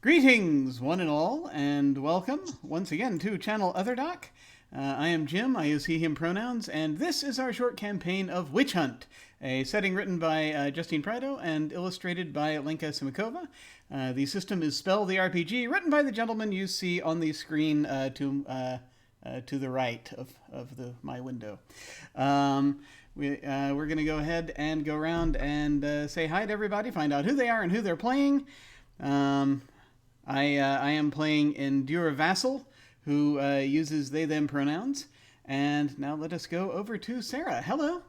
Greetings, one and all, and welcome once again to Channel Otherdoc. I am Jim, I use he, him pronouns, and this is our short campaign of Witch Hunt, a setting written by Justine Prado and illustrated by Lenka Šimečková. The system is Spell the RPG, written by the gentleman you see on the screen to the right of my window. We're going to go ahead and go around and say hi to everybody, find out who they are and who they're playing. I am playing Endura Vassal, who uses they them pronouns. And now let us go over to Sara. Hello.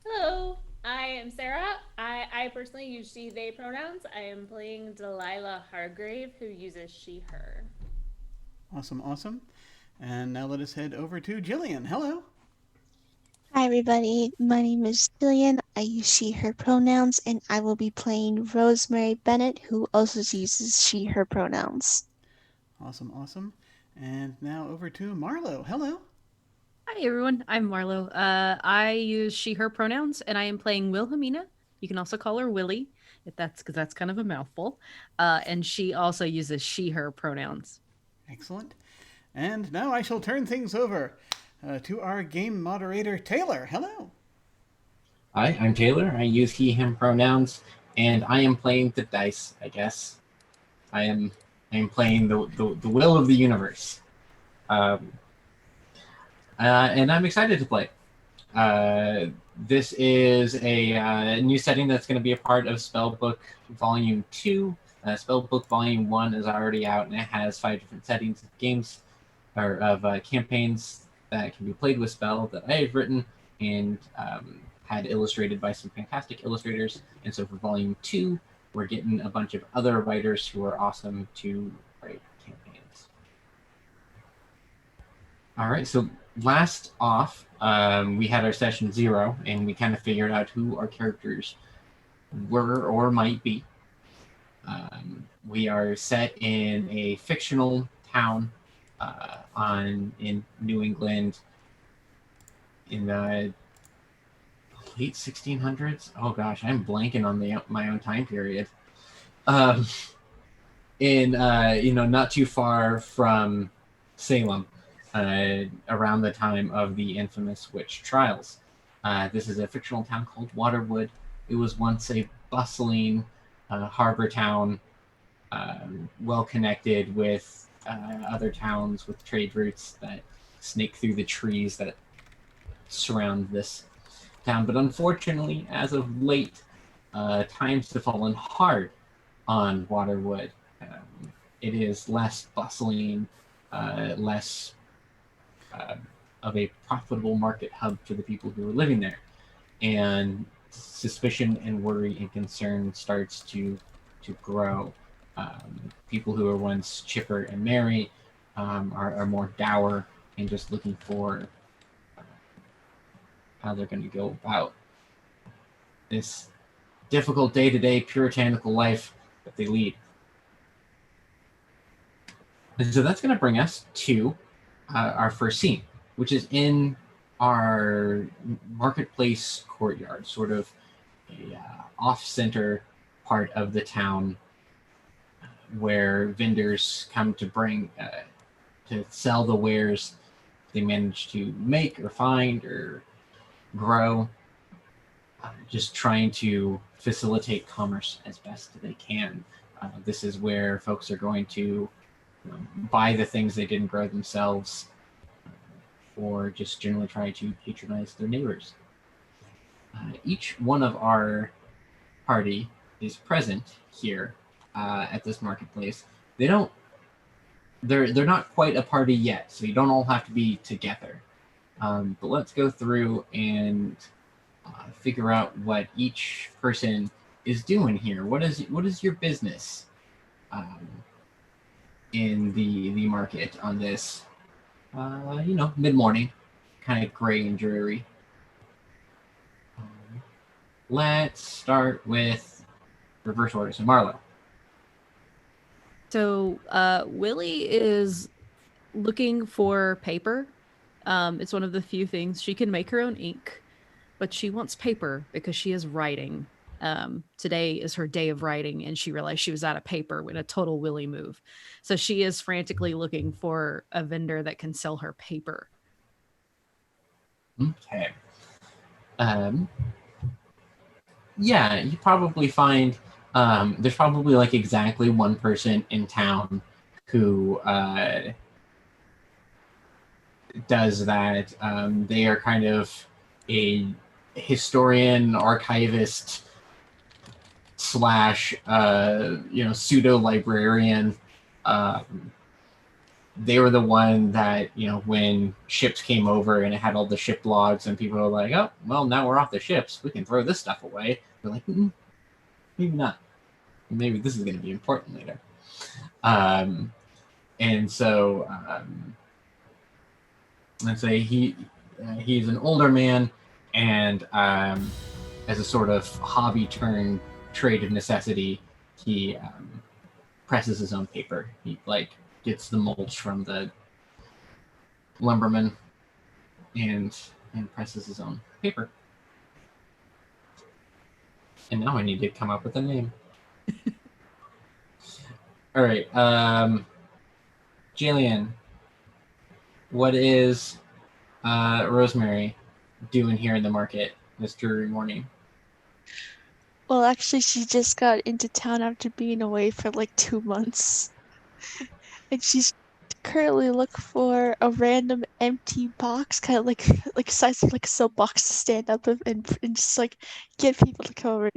Hello, I am Sara. I personally use she, they pronouns. I am playing Delilah Hargrave, who uses she, her. Awesome, awesome. And now let us head over to Gillian. Hello. Hi everybody, my name is Gillian. I use she, her pronouns, and I will be playing Rosemary Bennett, who also uses she, her pronouns. Awesome, awesome. And now over to Marlo. Hello. Hi everyone, I'm Marlo. I use she, her pronouns, and I am playing Wilhelmina. You can also call her Willie, if that's because that's kind of a mouthful. And she also uses she, her pronouns. Excellent. And now I shall turn things over to our game moderator, Taylor. Hello. Hi, I'm Taylor. I use he, him pronouns, and I am playing the dice, I guess. I am playing the will of the universe. And I'm excited to play. This is a new setting that's going to be a part of Spellbook Volume 2. Spellbook Volume 1 is already out, and it has 5 different settings of games, or of campaigns that can be played with spell that I have written and had illustrated by some fantastic illustrators. And so for Volume 2, we're getting a bunch of other writers who are awesome to write campaigns. All right, so last off, we had our session 0, and we kind of figured out who our characters were or might be. We are set in a fictional town in New England in the late 1600s. Oh gosh, I'm blanking on my own time period. Not too far from Salem, around the time of the infamous witch trials. This is a fictional town called Waterwood. It was once a bustling harbor town, well connected with other towns with trade routes that snake through the trees that surround this town. But unfortunately, as of late, times have fallen hard on Waterwood. It is less bustling, less of a profitable market hub for the people who are living there. And suspicion and worry and concern starts to grow. People who were once chipper and merry are more dour and just looking for how they're going to go about this difficult day-to-day puritanical life that they lead. And so that's going to bring us to our first scene, which is in our marketplace courtyard, sort of a off-center part of the town where vendors come to bring to sell the wares they manage to make or find or grow, just trying to facilitate commerce as best they can. This is where folks are going to buy the things they didn't grow themselves, or just generally try to patronize their neighbors. Each one of our party is present here at this marketplace. They're not quite a party yet, so you don't all have to be together. But let's go through and figure out what each person is doing here. What is your business in the market on this mid-morning, kind of gray and dreary? Let's start with reverse order. So Marlo. So Willie is looking for paper. It's one of the few things she can make her own ink, but she wants paper because she is writing. Today is her day of writing, and she realized she was out of paper with a total Willy move. So she is frantically looking for a vendor that can sell her paper. Okay. Yeah, you probably find there's probably like exactly one person in town who does that. They are kind of a historian, archivist slash pseudo librarian. They were the one that, when ships came over and it had all the ship logs and people were like, oh, well, now we're off the ships, we can throw this stuff away. They're like, maybe not. Maybe this is going to be important later. And so let's say he's an older man, and as a sort of hobby turned trade of necessity, he presses his own paper. He gets the mulch from the lumberman and presses his own paper. And now I need to come up with a name. All right, Gillian, what is Rosemary doing here in the market this dreary morning? Well, actually, she just got into town after being away for like 2 months. And she's currently looking for a random empty box, kind of like size of like a soapbox to stand up and just like get people to come over.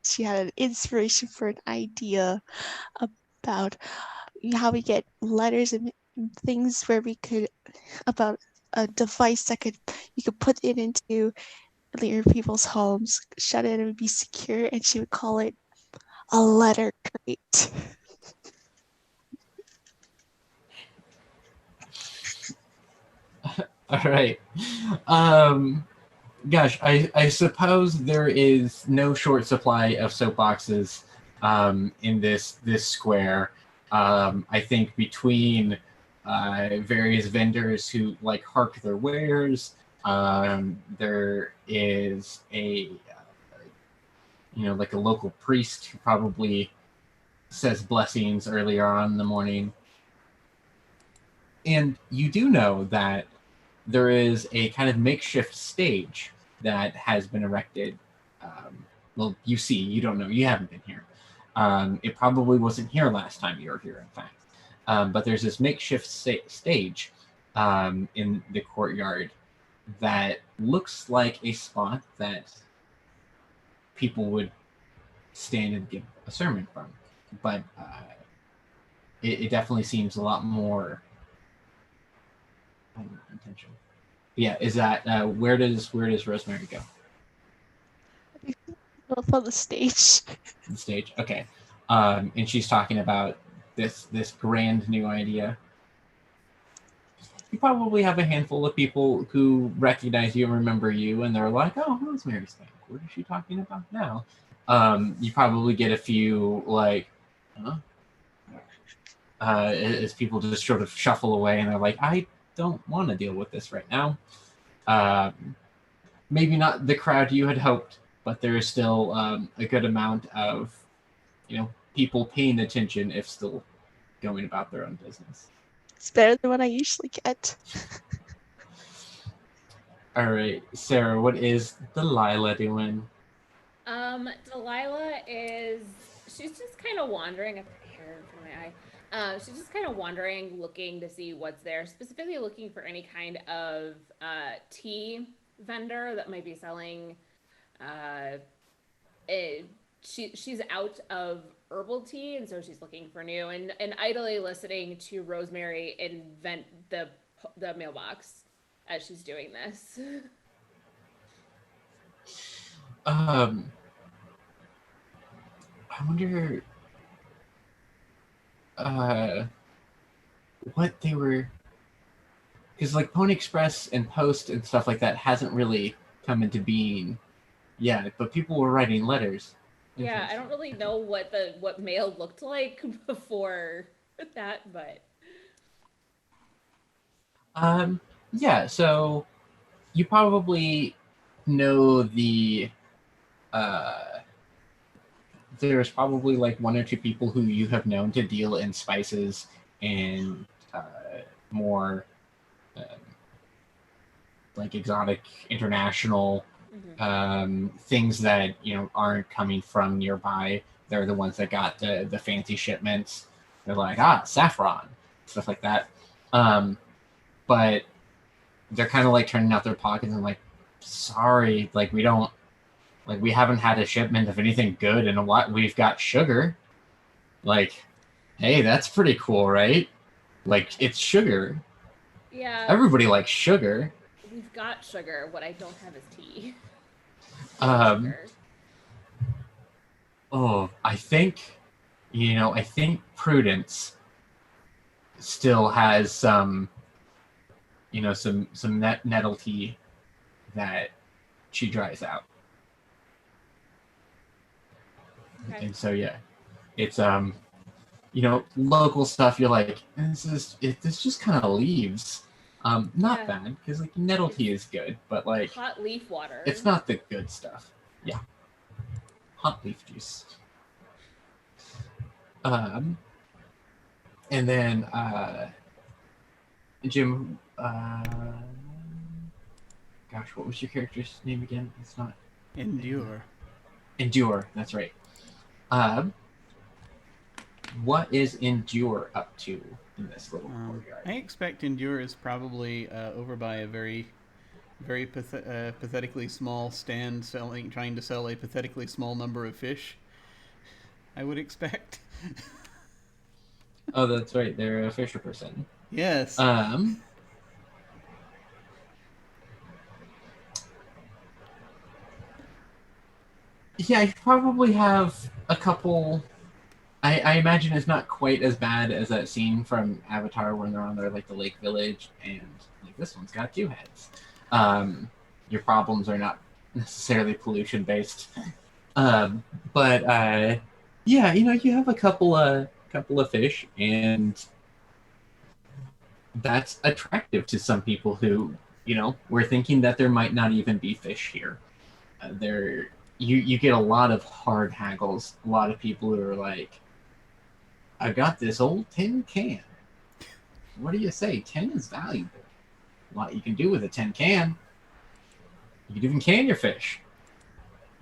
She had an inspiration for an idea about how we get letters and things where we could, about a device that you could put it into your people's homes, shut it, and it would be secure, and she would call it a letter crate. All right. Gosh, I suppose there is no short supply of soapboxes in this square. I think between various vendors who hawk their wares, there is a a local priest who probably says blessings earlier on in the morning. And you do know that there is a kind of makeshift stage that has been erected. Well, you see, you don't know, you haven't been here. It probably wasn't here last time you were here, in fact. But there's this makeshift stage in the courtyard that looks like a spot that people would stand and give a sermon from. But it definitely seems a lot more intentional. Yeah, is that where does Rosemary go? Up on the stage. The stage, okay. And she's talking about this grand new idea. You probably have a handful of people who recognize you and remember you, and they're like, "Oh, Rosemary's back. What is she talking about now?" You probably get a few huh? As people just sort of shuffle away, and they're like, "I don't want to deal with this right now." Maybe not the crowd you had hoped, but there is still a good amount of, people paying attention if still going about their own business. It's better than what I usually get. All right, Sarah, what is Delilah doing? Delilah she's just kind of wandering. I've got hair in front of my eye. She's just kind of wandering, looking to see what's there, specifically looking for any kind of tea vendor that might be selling. She's out of herbal tea, and so she's looking for new and idly listening to Rosemary invent the mailbox as she's doing this. I wonder what they were, because Pony Express and Post and stuff like that hasn't really come into being yet, but people were writing letters. Yeah, I don't really know what mail looked like before that, but yeah, so you probably know there's probably like one or two people who you have known to deal in spices and more like exotic international things that aren't coming from nearby. They're the ones that got the fancy shipments. They're like, saffron, stuff like that. But they're kind of like turning out their pockets and like, sorry, like we haven't had a shipment of anything good in a while. We've got sugar. Like, hey, that's pretty cool, right? Like, it's sugar. Yeah. Everybody likes sugar. We've got sugar. What I don't have is tea. I think Prudence still has some nettle tea that she dries out. Okay. And so yeah, it's local stuff. You're like, this just kind of leaves. Not bad, because like nettle tea is good, but like hot leaf water. It's not the good stuff. Yeah. Hot leaf juice. And then Jim, gosh, what was your character's name again? It's not Endure. Endure, that's right. What is Endure up to in this little courtyard? I expect Endure is probably over by a very pathetically small stand trying to sell a pathetically small number of fish. I would expect. Oh, that's right. They're a fisher person. Yes. Yeah, I probably have a couple. I imagine it's not quite as bad as that scene from Avatar when they're on there, like the lake village, and like this one's got 2 heads. Your problems are not necessarily pollution based, but yeah, you have a couple of fish, and that's attractive to some people who were thinking that there might not even be fish here. You get a lot of hard haggles. A lot of people who are like, I got this old tin can. What do you say? Tin is valuable. A lot you can do with a tin can. You can even can your fish.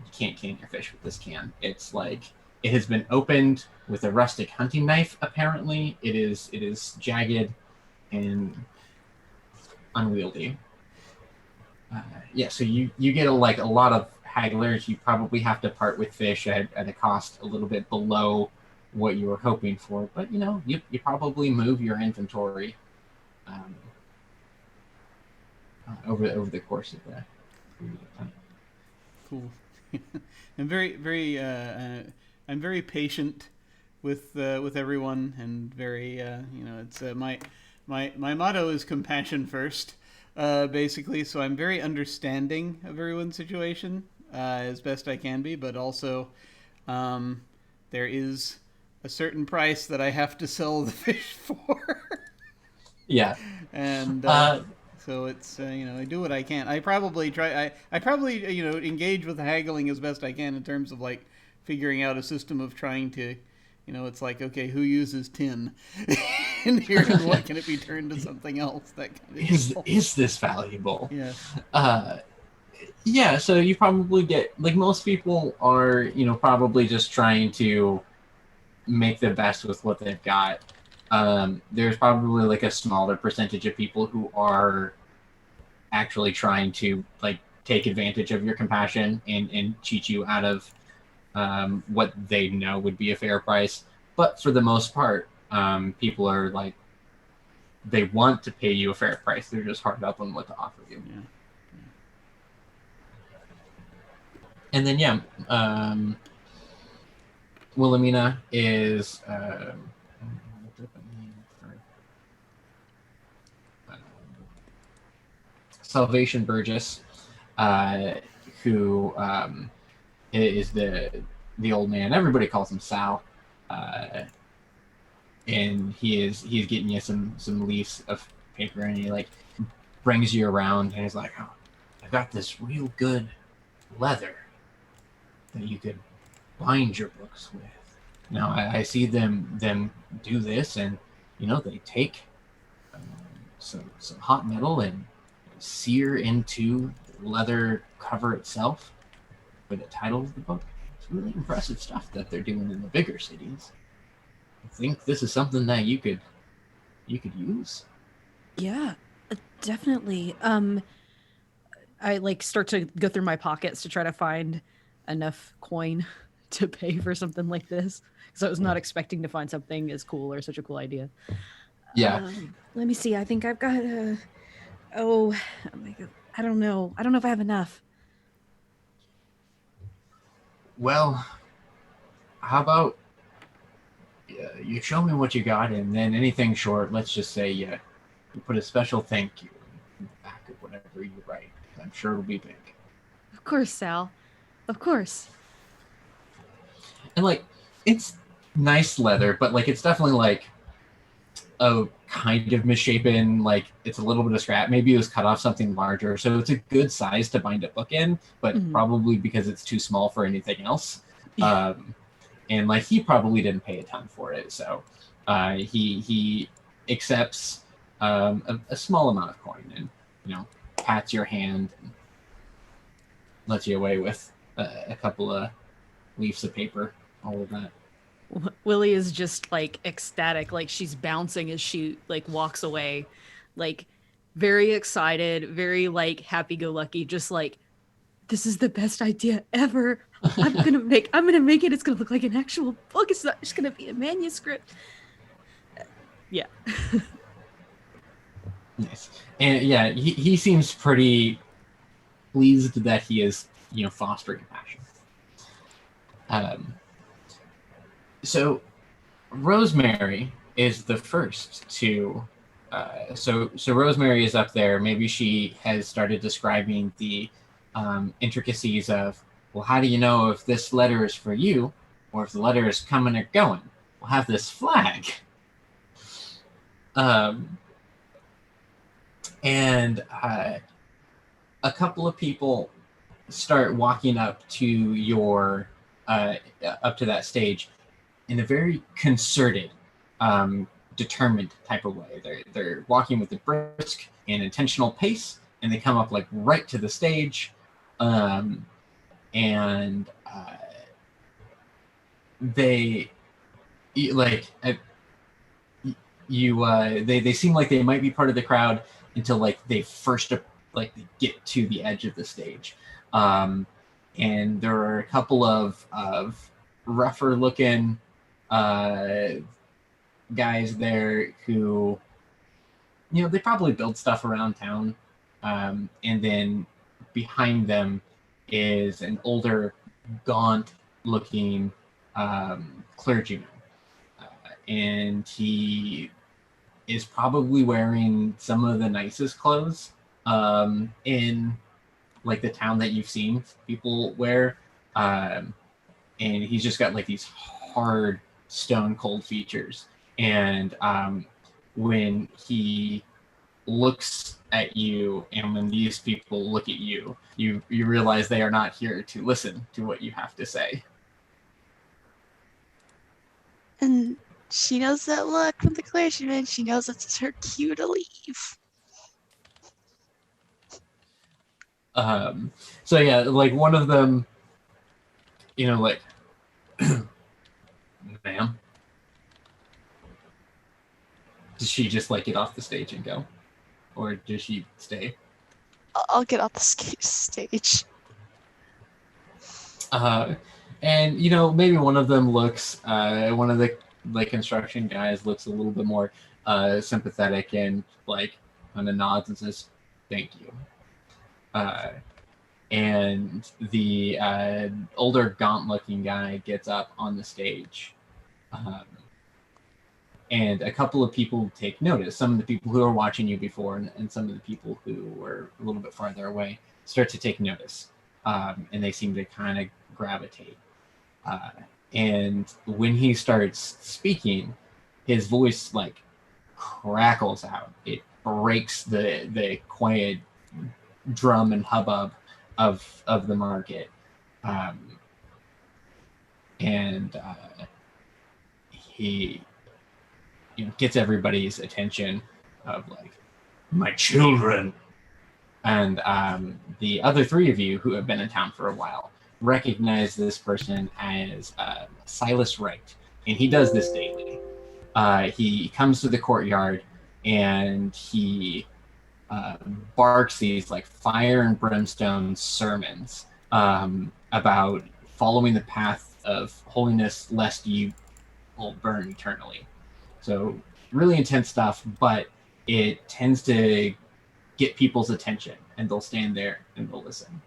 You can't can your fish with this can. It's like, it has been opened with a rustic hunting knife, apparently. It is jagged and unwieldy. Yeah, so you get a lot of hagglers. You probably have to part with fish at a cost a little bit below what you were hoping for, but you probably move your inventory over the course of the time. Cool. I'm very patient with everyone, and very it's my motto is compassion first, basically. So I'm very understanding of everyone's situation as best I can be, but also there is a certain price that I have to sell the fish for. Yeah. And so it's I do what I can. I probably engage with haggling as best I can in terms of like figuring out a system of trying to it's like, okay, who uses tin in here, and what can it be turned to something else? That kind of is this valuable? Yeah. Yeah, so you probably get, like, most people are probably just trying to make the best with what they've got. There's probably like a smaller percentage of people who are actually trying to like take advantage of your compassion and cheat you out of what they know would be a fair price. But for the most part, people are like, they want to pay you a fair price. They're just hard up on what to offer you. Yeah. And then Wilhelmina is Salvation Burgess, who is the old man. Everybody calls him Sal, and he's getting you some leaves of paper, and he like brings you around, and he's like, "Oh, I got this real good leather that you could bind your books with. Now I see them do this, and they take some hot metal and sear into the leather cover itself for the title of the book. It's really impressive stuff that they're doing in the bigger cities. I think this is something that you could use. Yeah, definitely. I like start to go through my pockets to try to find enough coin to pay for something like this, because I was not expecting to find something as cool or such a cool idea. Yeah. Let me see. I think I've got oh my God. I don't know if I have enough. Well, how about you show me what you got, and then anything short, let's just say you put a special thank you in the back of whatever you write. I'm sure it'll be big. Of course, Sal. Of course. And like, it's nice leather, but like it's definitely like a kind of misshapen, like it's a little bit of scrap. Maybe it was cut off something larger, so it's a good size to bind a book in, but probably because it's too small for anything else. Yeah. And like he probably didn't pay a ton for it, so he accepts a small amount of coin and pats your hand and lets you away with a couple of leaves of paper, all of that. Willie is just like ecstatic, like she's bouncing as she like walks away, like very excited, very like happy-go-lucky, just like, this is the best idea ever. I'm gonna make it. It's gonna look like an actual book. It's not just gonna be a manuscript. Yeah. Nice. And yeah, he seems pretty pleased that he is fostering passion. So Rosemary is the first to so Rosemary is up there. Maybe she has started describing the intricacies of, well, how do you know if this letter is for you or if the letter is coming or going? We'll have this flag. And a couple of people start walking up to your up to that stage in a very concerted, determined type of way. They're walking with a brisk and intentional pace, and they come up like right to the stage, and they like they seem like they might be part of the crowd until like they first like they get to the edge of the stage, and there are a couple of rougher looking guys there who they probably build stuff around town, and then behind them is an older, gaunt looking clergyman, and he is probably wearing some of the nicest clothes in like the town that you've seen people wear, and he's just got like these hard stone cold features, and when he looks at you and when these people look at you, you realize they are not here to listen to what you have to say. And she knows that look from the clergyman. She knows it's her cue to leave. So yeah, like one of them, like, ma'am, does she just like get off the stage and go, or does she stay? I'll get off the stage. And maybe one of them looks, one of the like construction guys looks a little bit more sympathetic and like kind of nods and says, "Thank you." And the older gaunt-looking guy gets up on the stage, and a couple of people take notice. Some of the people who are watching you before, and some of the people who were a little bit farther away, start to take notice, and they seem to kind of gravitate. And when he starts speaking, his voice like crackles out. It breaks the quiet drum and hubbub of the market. and he gets everybody's attention of like, my children. And the other three of you who have been in town for a while recognize this person as Silas Wright, and he does this daily. He comes to the courtyard and he barks these like fire and brimstone sermons about following the path of holiness lest you will burn eternally. So really intense stuff, but it tends to get people's attention, and they'll stand there and they'll listen.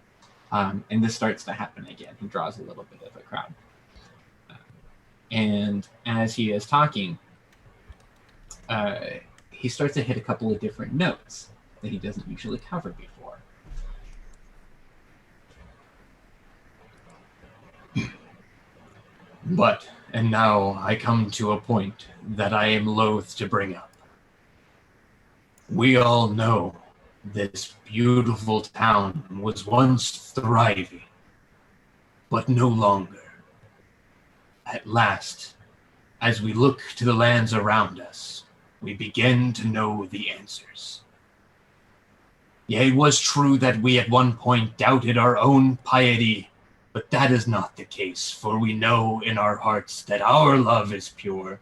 And this starts to happen again. He draws a little bit of a crowd. And as he is talking, he starts to hit a couple of different notes that he doesn't usually cover before. But, and now I come to a point that I am loath to bring up. We all know this beautiful town was once thriving, but no longer. At last, as we look to the lands around us, we begin to know the answers. Yea, it was true that we at one point doubted our own piety, but that is not the case, for we know in our hearts that our love is pure.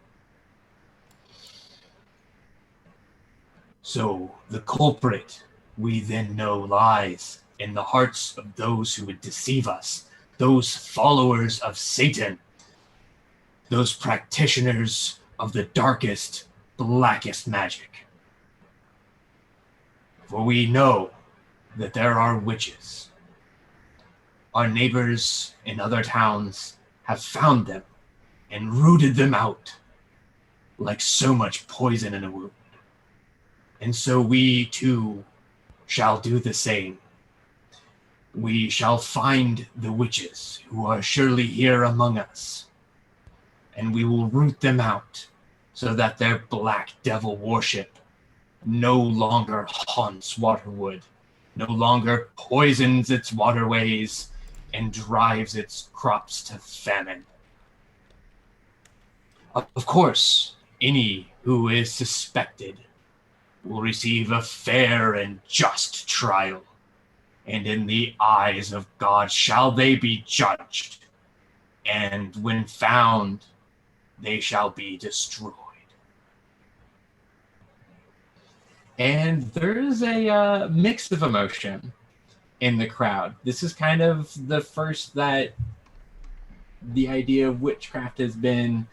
So the culprit, we then know, lies in the hearts of those who would deceive us, those followers of Satan, those practitioners of the darkest, blackest magic. For we know that there are witches. Our neighbors in other towns have found them and rooted them out like so much poison in a wound. And so we too shall do the same. We shall find the witches who are surely here among us, and we will root them out so that their black devil worship no longer haunts Waterwood, no longer poisons its waterways, and drives its crops to famine. Of course, any who is suspected will receive a fair and just trial, and in the eyes of God shall they be judged, and when found, they shall be destroyed. And there's a mix of emotion in the crowd. This is kind of the first that the idea of witchcraft has been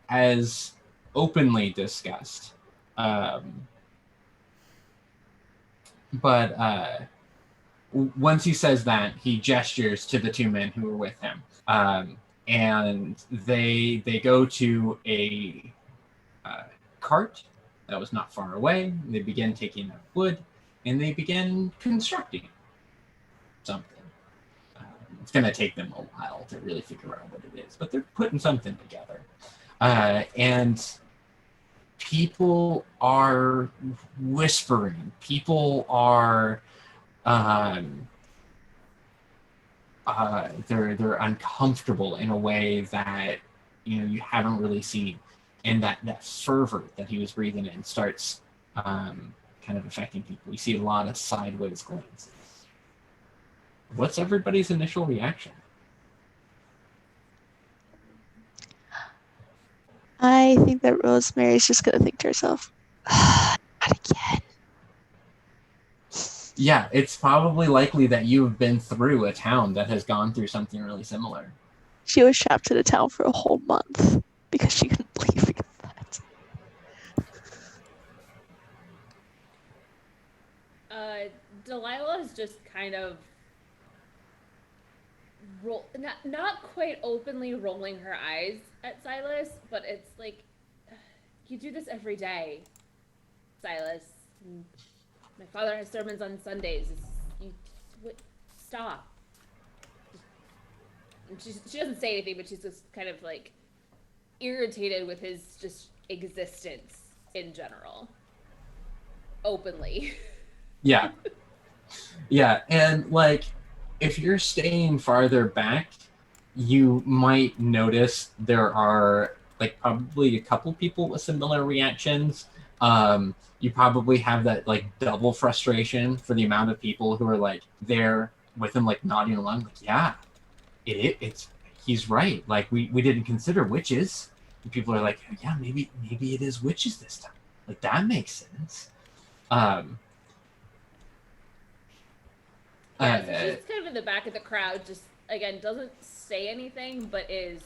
as openly discussed. But once he says that, he gestures to the two men who were with him. And they go to a cart that was not far away. They begin taking up wood, and they begin constructing something. It's going to take them a while to really figure out what it is, but they're putting something together. And people are whispering. People are they're uncomfortable in a way that you haven't really seen, and that fervor that he was breathing in starts kind of affecting people. You see a lot of sideways glances. What's everybody's initial reaction? I think that Rosemary's just gonna think to herself, not again. Yeah, it's probably likely that you've been through a town that has gone through something really similar. She was trapped in a town for a whole month because she couldn't leave because of that. Delilah is just kind of not quite openly rolling her eyes at Silas, but it's like, you do this every day, Silas. My father has sermons on Sundays. Stop. And she doesn't say anything, but she's just kind of like irritated with his just existence in general, openly. Yeah. Yeah, and like if you're staying farther back, you might notice there are like probably a couple people with similar reactions. You probably have that like double frustration for the amount of people who are like there with him, like nodding along, like, yeah, it's he's right. Like we didn't consider witches. And people are like, yeah, maybe it is witches this time. Like that makes sense. Yeah, so she's kind of in the back of the crowd, just again doesn't say anything, but is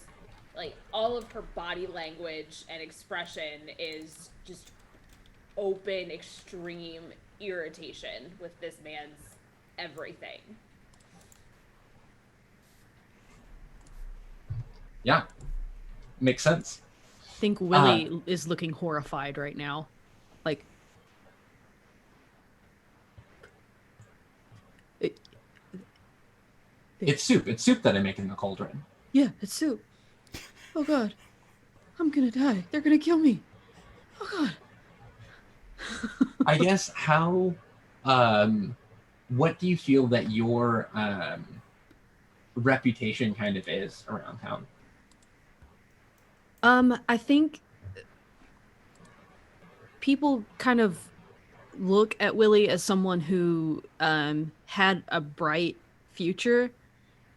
like all of her body language and expression is just open, extreme irritation with this man's everything. Yeah, makes sense. I think Willie is looking horrified right now. Like, it's soup. It's soup that I make in the cauldron. Yeah, it's soup. Oh God, I'm gonna die. They're gonna kill me. Oh God. I guess how, what do you feel that your reputation kind of is around town? I think people kind of look at Willie as someone who had a bright future,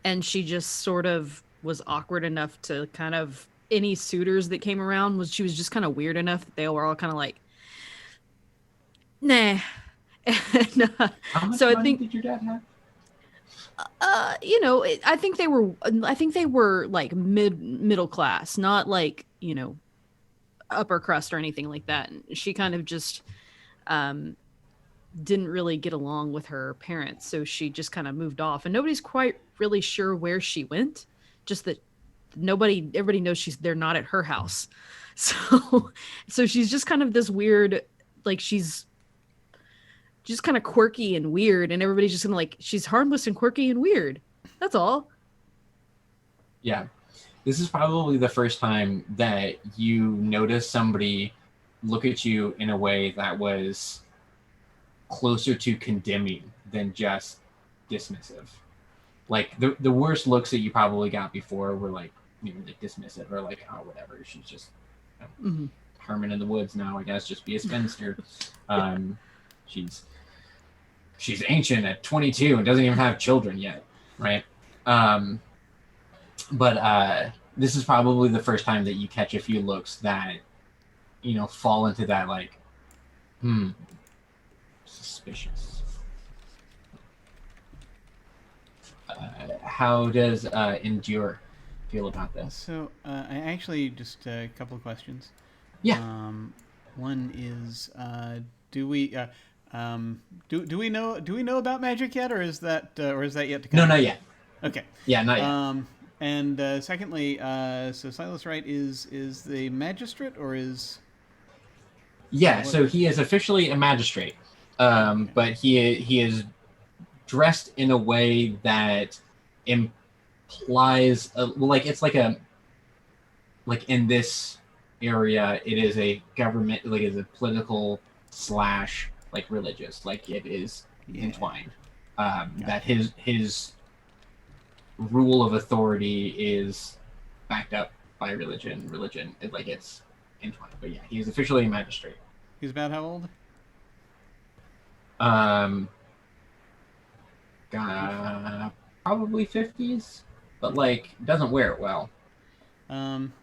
and she just sort of was awkward enough to kind of any suitors that came around she was just kind of weird enough that they were all kind of like, nah. And, How much so money I think did your dad have? I think they were like middle class, not like, upper crust or anything like that. And she kind of just didn't really get along with her parents, so she just kind of moved off, and nobody's quite really sure where she went. Just that everybody knows they're not at her house. So she's just kind of this weird, like she's just kind of quirky and weird, and everybody's just gonna like, she's harmless and quirky and weird. That's all. Yeah. This is probably the first time that you notice somebody look at you in a way that was closer to condemning than just dismissive. Like the worst looks that you probably got before were like, like dismissive or like, oh, whatever. She's just Herman in the woods now, I guess, just be a spinster. She's ancient at 22 and doesn't even have children yet, right? But this is probably the first time that you catch a few looks that, fall into that like, suspicious. How does Endure feel about this? So I actually just a couple of questions. Yeah. One is, do we know about magic yet, or is that yet to come? No, not yet. Okay. Yeah, not yet. And secondly, so Silas Wright is the magistrate, or is? Yeah, so he is officially a magistrate, but he is dressed in a way that implies it's like in this area it is a government, like it's a political / like religious, like it is entwined. That his rule of authority is backed up by religion. Like it's entwined. But yeah, he's officially a magistrate. He's about how old? Probably 50s, but like doesn't wear it well. And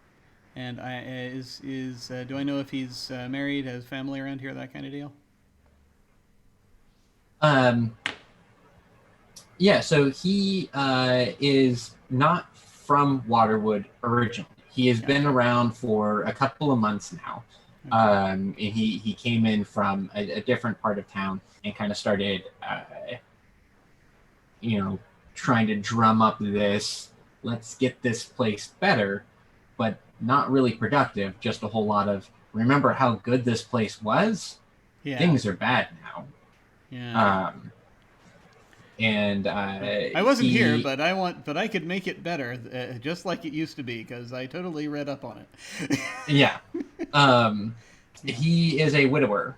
do I know if he's married, has family around here, that kind of deal? Yeah, so he is not from Waterwood originally. He has been around for a couple of months now. And he came in from a different part of town and kind of started, trying to drum up this, let's get this place better, but not really productive. Just a whole lot of, remember how good this place was? Yeah. Things are bad now. Yeah. And I wasn't here, but I could make it better, just like it used to be, because I totally read up on it. Yeah. He is a widower.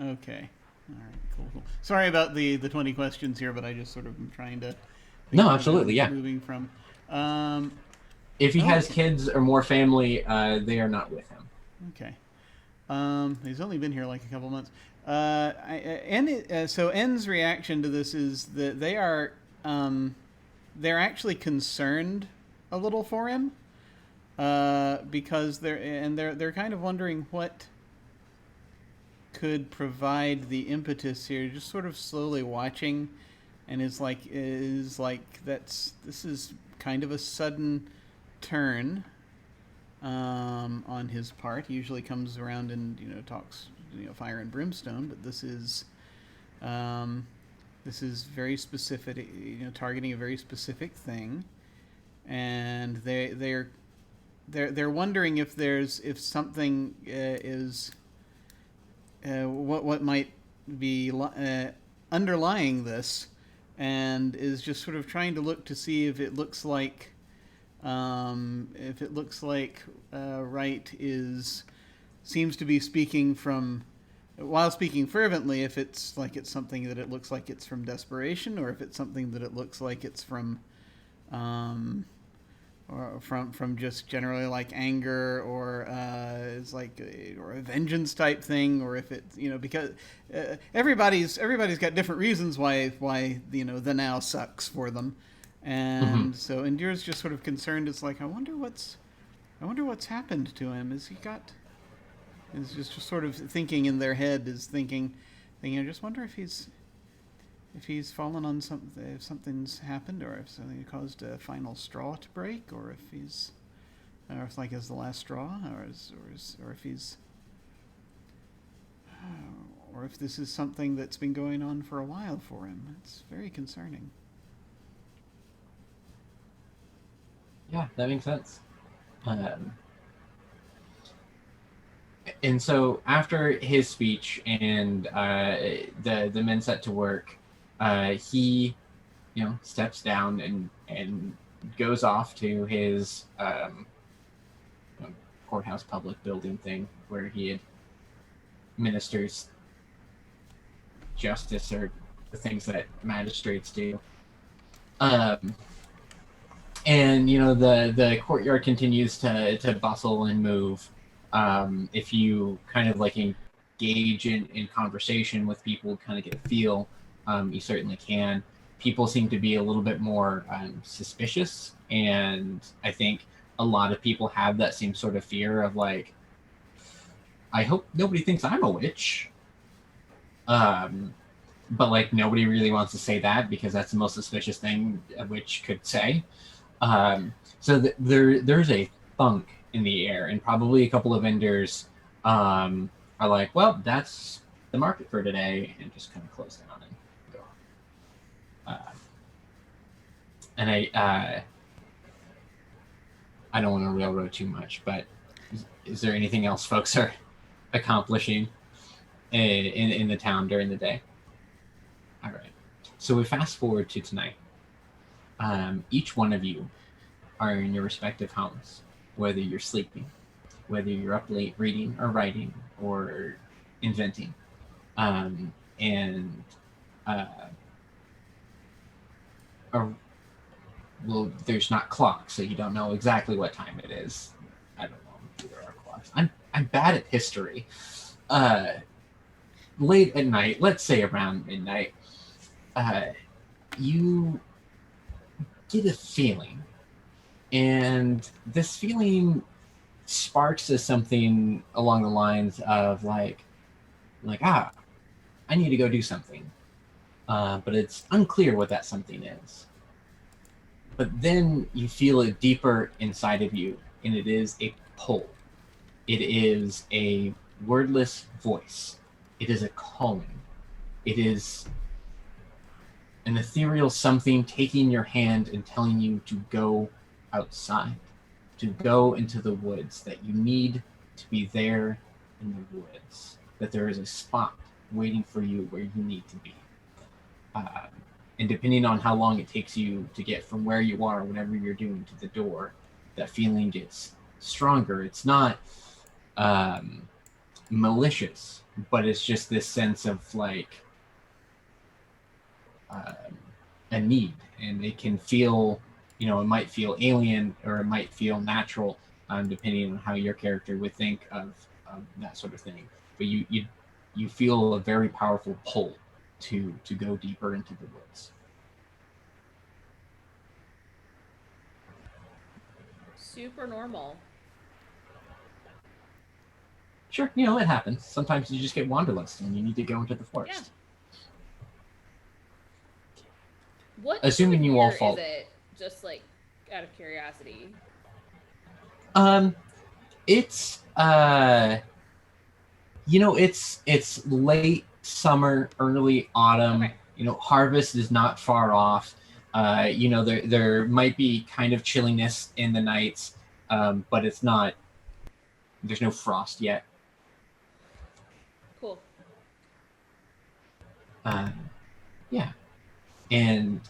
Okay. All right. Cool. Sorry about the 20 questions here, but I just sort of am trying to. No, absolutely, yeah. Moving from. If he has Okay. kids or more family, they are not with him. Okay. He's only been here like a couple months. So N's reaction to this is that they're actually concerned a little for him, because they're kind of wondering what could provide the impetus here. Just sort of slowly watching, and is like this is kind of a sudden turn, on his part. He usually comes around and talks fire and brimstone, but this is very specific, targeting a very specific thing, and they're wondering if something is what might be underlying this, and is just sort of trying to look to see if it looks like Wright seems to be speaking from, while speaking fervently, if it's something that it looks like it's from desperation, or if it's something that it looks like it's or from just generally like anger, or is or a vengeance type thing, or if it's because everybody's got different reasons why the now sucks for them. And so Endura's just sort of concerned. It's like, I wonder what's happened to him. Is just sort of thinking in their head, I just wonder if he's fallen on something, if something's happened, or if something caused a final straw to break, or if is the last straw, or if this is something that's been going on for a while for him. It's very concerning. Yeah, that makes sense. And so after his speech and the men set to work, he steps down and goes off to his courthouse public building thing where he administers justice, or the things that magistrates do. And the courtyard continues to bustle and move. If you kind of engage in conversation with people, kind of get a feel, you certainly can. People seem to be a little bit more suspicious, and I think a lot of people have that same sort of fear of I hope nobody thinks I'm a witch. But nobody really wants to say that, because that's the most suspicious thing a witch could say. So there's a thunk in the air, and probably a couple of vendors are like, well, that's the market for today, and just kind of close down and go. And I don't want to railroad too much, but is there anything else folks are accomplishing in the town during the day? All right. So we fast forward to tonight. Each one of you are in your respective homes, whether you're sleeping, whether you're up late reading or writing or inventing. Well, there's not clocks, so you don't know exactly what time it is. I don't know if there are clocks. I'm bad at history. Late at night, let's say around midnight, you get a feeling, and this feeling sparks as something along the lines of I need to go do something, but it's unclear what that something is. But then you feel it deeper inside of you, and it is a pull. It is a wordless voice. It is a calling. It is an ethereal something taking your hand and telling you to go outside, to go into the woods, that you need to be there in the woods, that there is a spot waiting for you where you need to be. And depending on how long it takes you to get from where you are, whatever you're doing, to the door, that feeling gets stronger. It's not malicious, but it's just this sense of a need, and it can feel you know, it might feel alien or it might feel natural, depending on how your character would think of that sort of thing. But you feel a very powerful pull to go deeper into the woods. Super normal. Sure, you know, it happens. Sometimes you just get wanderlust and you need to go into the forest. Yeah. What Assuming time of you all year fall. is it? Just like out of curiosity. It's you know, it's late summer, early autumn. Okay. You know, harvest is not far off. You know, there might be kind of chilliness in the nights, but it's not. There's no frost yet. Cool. Yeah, and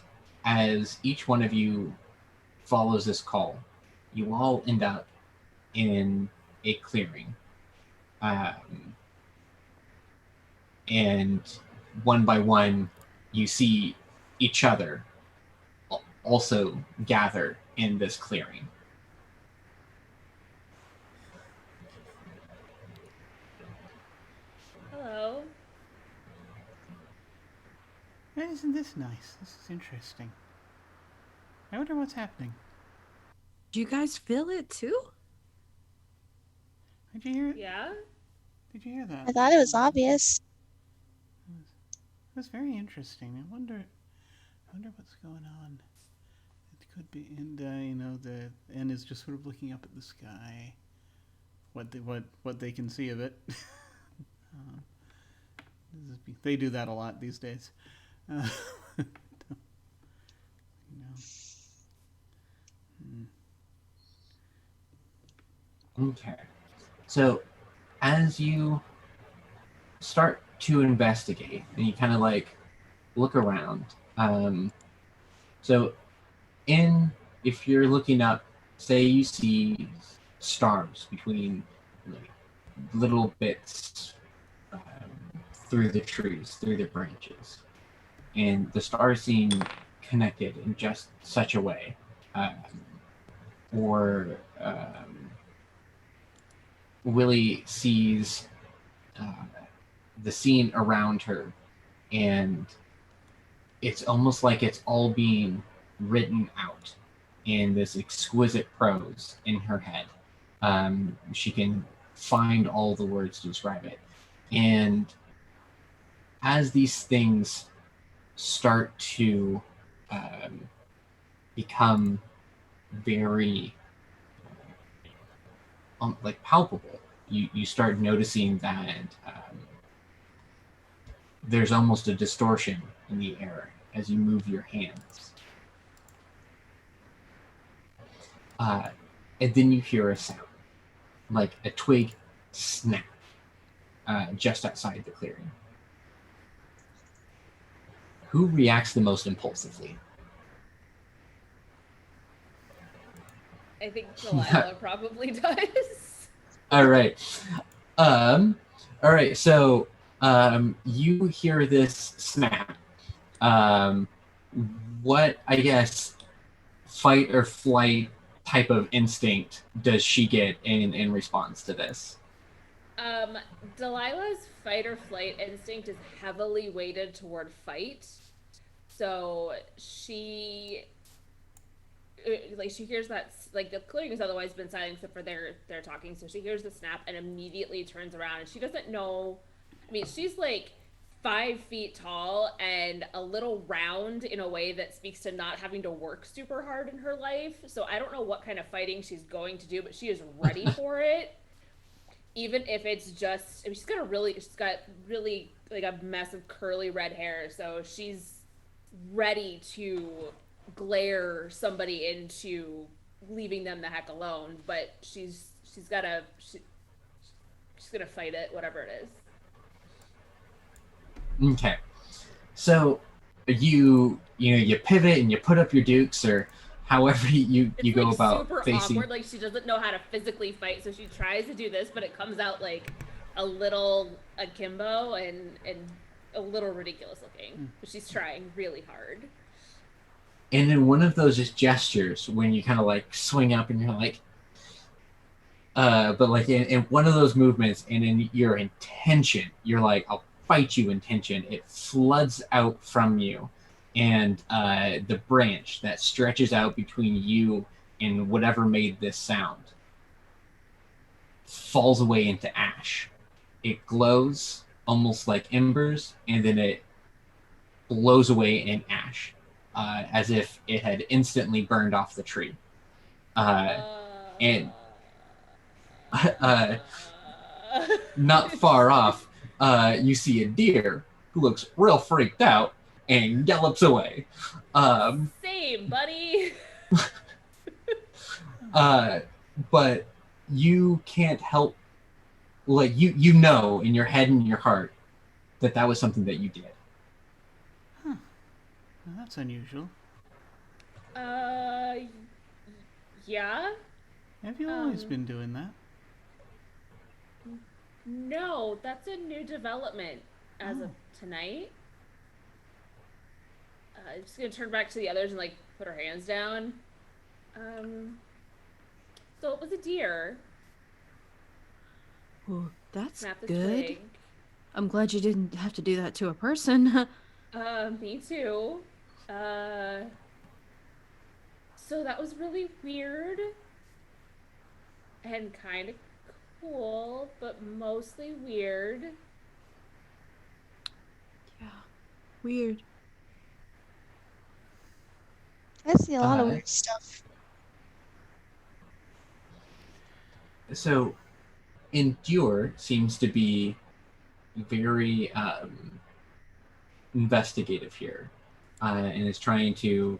as each one of you follows this call, you all end up in a clearing. And one by one, you see each other also gather in this clearing. Hello. Isn't this nice? This is interesting. I wonder what's happening. Do you guys feel it too? Did you hear it? Yeah. Did you hear that? I thought it was obvious. It was very interesting. I wonder what's going on. It could be, and you know, the N is just sort of looking up at the sky. What they can see of it. They do that a lot these days. You know. Okay. So as you start to investigate and you kind of like look around, so if you're looking up, say you see stars between like little bits through the trees, through the branches, and the stars seem connected in just such a way, or Willie sees the scene around her, and it's almost like it's all being written out in this exquisite prose in her head. She can find all the words to describe it. And as these things start to become very like palpable, you start noticing that there's almost a distortion in the air as you move your hands. And then you hear a sound, like a twig snap, just outside the clearing. Who reacts the most impulsively? I think Delilah probably does. All right. All right. So you hear this snap. What, I guess, fight or flight type of instinct does she get in response to this? Delilah's fight or flight instinct is heavily weighted toward fight. So she hears that, like, the clearing has otherwise been silent except for their talking, so she hears the snap and immediately turns around, and she doesn't know. I mean, she's like 5 feet tall and a little round in a way that speaks to not having to work super hard in her life. So I don't know what kind of fighting she's going to do, but she is ready for it. Even if it's just, I mean, she's got really like a mess of curly red hair, so she's ready to glare somebody into leaving them the heck alone. But she's gonna fight it, whatever it is. Okay. So you pivot and you put up your dukes, or however you go like about super facing. Awkward. Like, she doesn't know how to physically fight, so she tries to do this, but it comes out like a little akimbo and a little ridiculous looking. But she's trying really hard. And in one of those gestures, when you kind of like swing up and you're like, but like in one of those movements and in your intention, you're like, I'll fight you intention, it floods out from you. And the branch that stretches out between you and whatever made this sound falls away into ash. It glows almost like embers, and then it blows away in ash, as if it had instantly burned off the tree. And not far off, you see a deer who looks real freaked out and gallops away. Same, buddy. But you can't help, like, you know in your head and your heart that was something that you did. Huh. Well, that's unusual. Yeah? Have you always been doing that? No, that's a new development as of tonight. I'm just gonna turn back to the others and like put her hands down. So it was a deer. Well, that's Snap the good. twig. I'm glad you didn't have to do that to a person. Me too. So that was really weird and kind of cool, but mostly weird. Yeah, weird. I see a lot of weird stuff. So, Endure seems to be very investigative here, and is trying to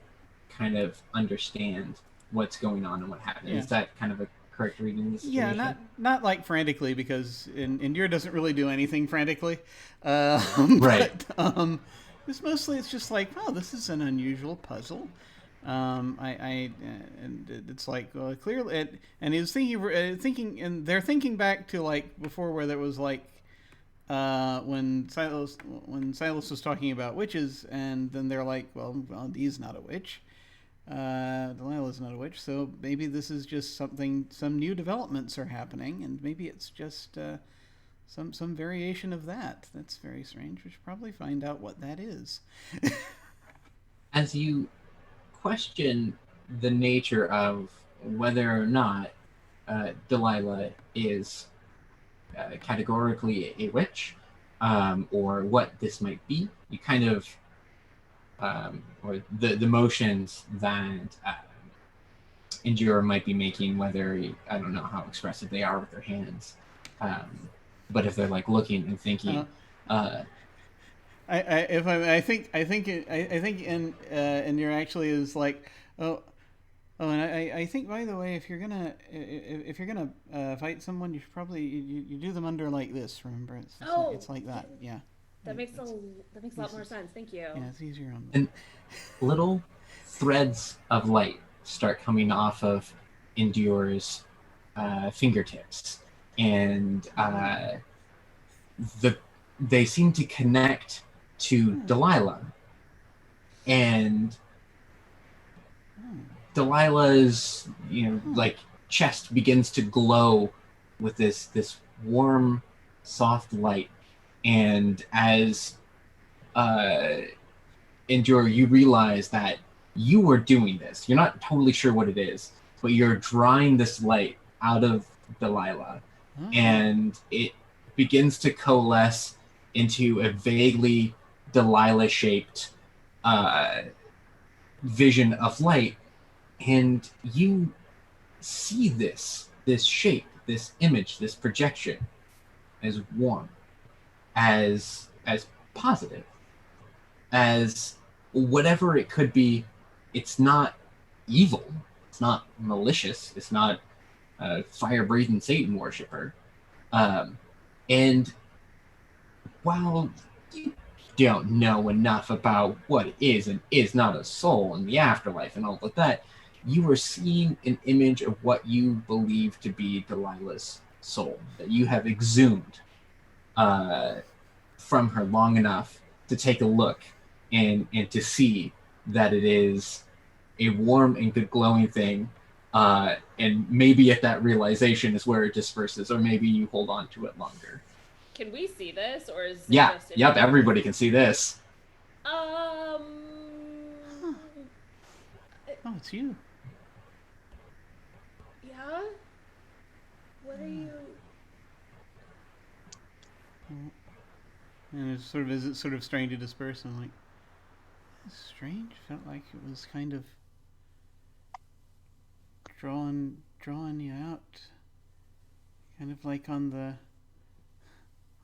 kind of understand what's going on and what happened. Yeah. Is that kind of a correct reading of the situation? Yeah, not like frantically, because Endure doesn't really do anything frantically. Right. But, it's just like, oh, this is an unusual puzzle. And it's like, well, clearly, and he was thinking, and they're thinking back to like before, where there was like, when Silas was talking about witches, and then they're like, well, Dee's not a witch, Delilah's not a witch, so maybe this is just some new developments are happening, and maybe it's just some variation of that. That's very strange. We should probably find out what that is. As you question the nature of whether or not Delilah is categorically a witch, or what this might be, you kind of, or the motions that Endure might be making, whether, I don't know how expressive they are with their hands, but if they're like looking and thinking, I think and you're actually is like, and I think, by the way, if you're gonna fight someone, you should probably you do them under like this. Remember, it's like that. Yeah. That makes a lot more sense. Thank you. Yeah, it's easier on them. and little threads of light start coming off of Endure's fingertips, and they seem to connect to Delilah, and Delilah's like chest begins to glow with this warm, soft light, and as Endure, you realize that you were doing this. You're not totally sure what it is, but you're drawing this light out of Delilah, and it begins to coalesce into a vaguely Delilah-shaped vision of light, and you see this shape, this image, this projection as warm, as positive, as whatever it could be. It's not evil, it's not malicious, it's not a fire-breathing Satan worshiper, and while you don't know enough about what is and is not a soul in the afterlife and all of that, you are seeing an image of what you believe to be Delilah's soul, that you have exhumed from her long enough to take a look and to see that it is a warm and good glowing thing. And maybe at that realization is where it disperses, or maybe you hold on to it longer. Can we see this, or is it Yeah, just yep, everybody can see this. Oh, it's you. Yeah? What are you... And it's sort of, is it sort of starting to disperse? And I'm like, it's strange. Felt like it was kind of drawing you out, kind of like on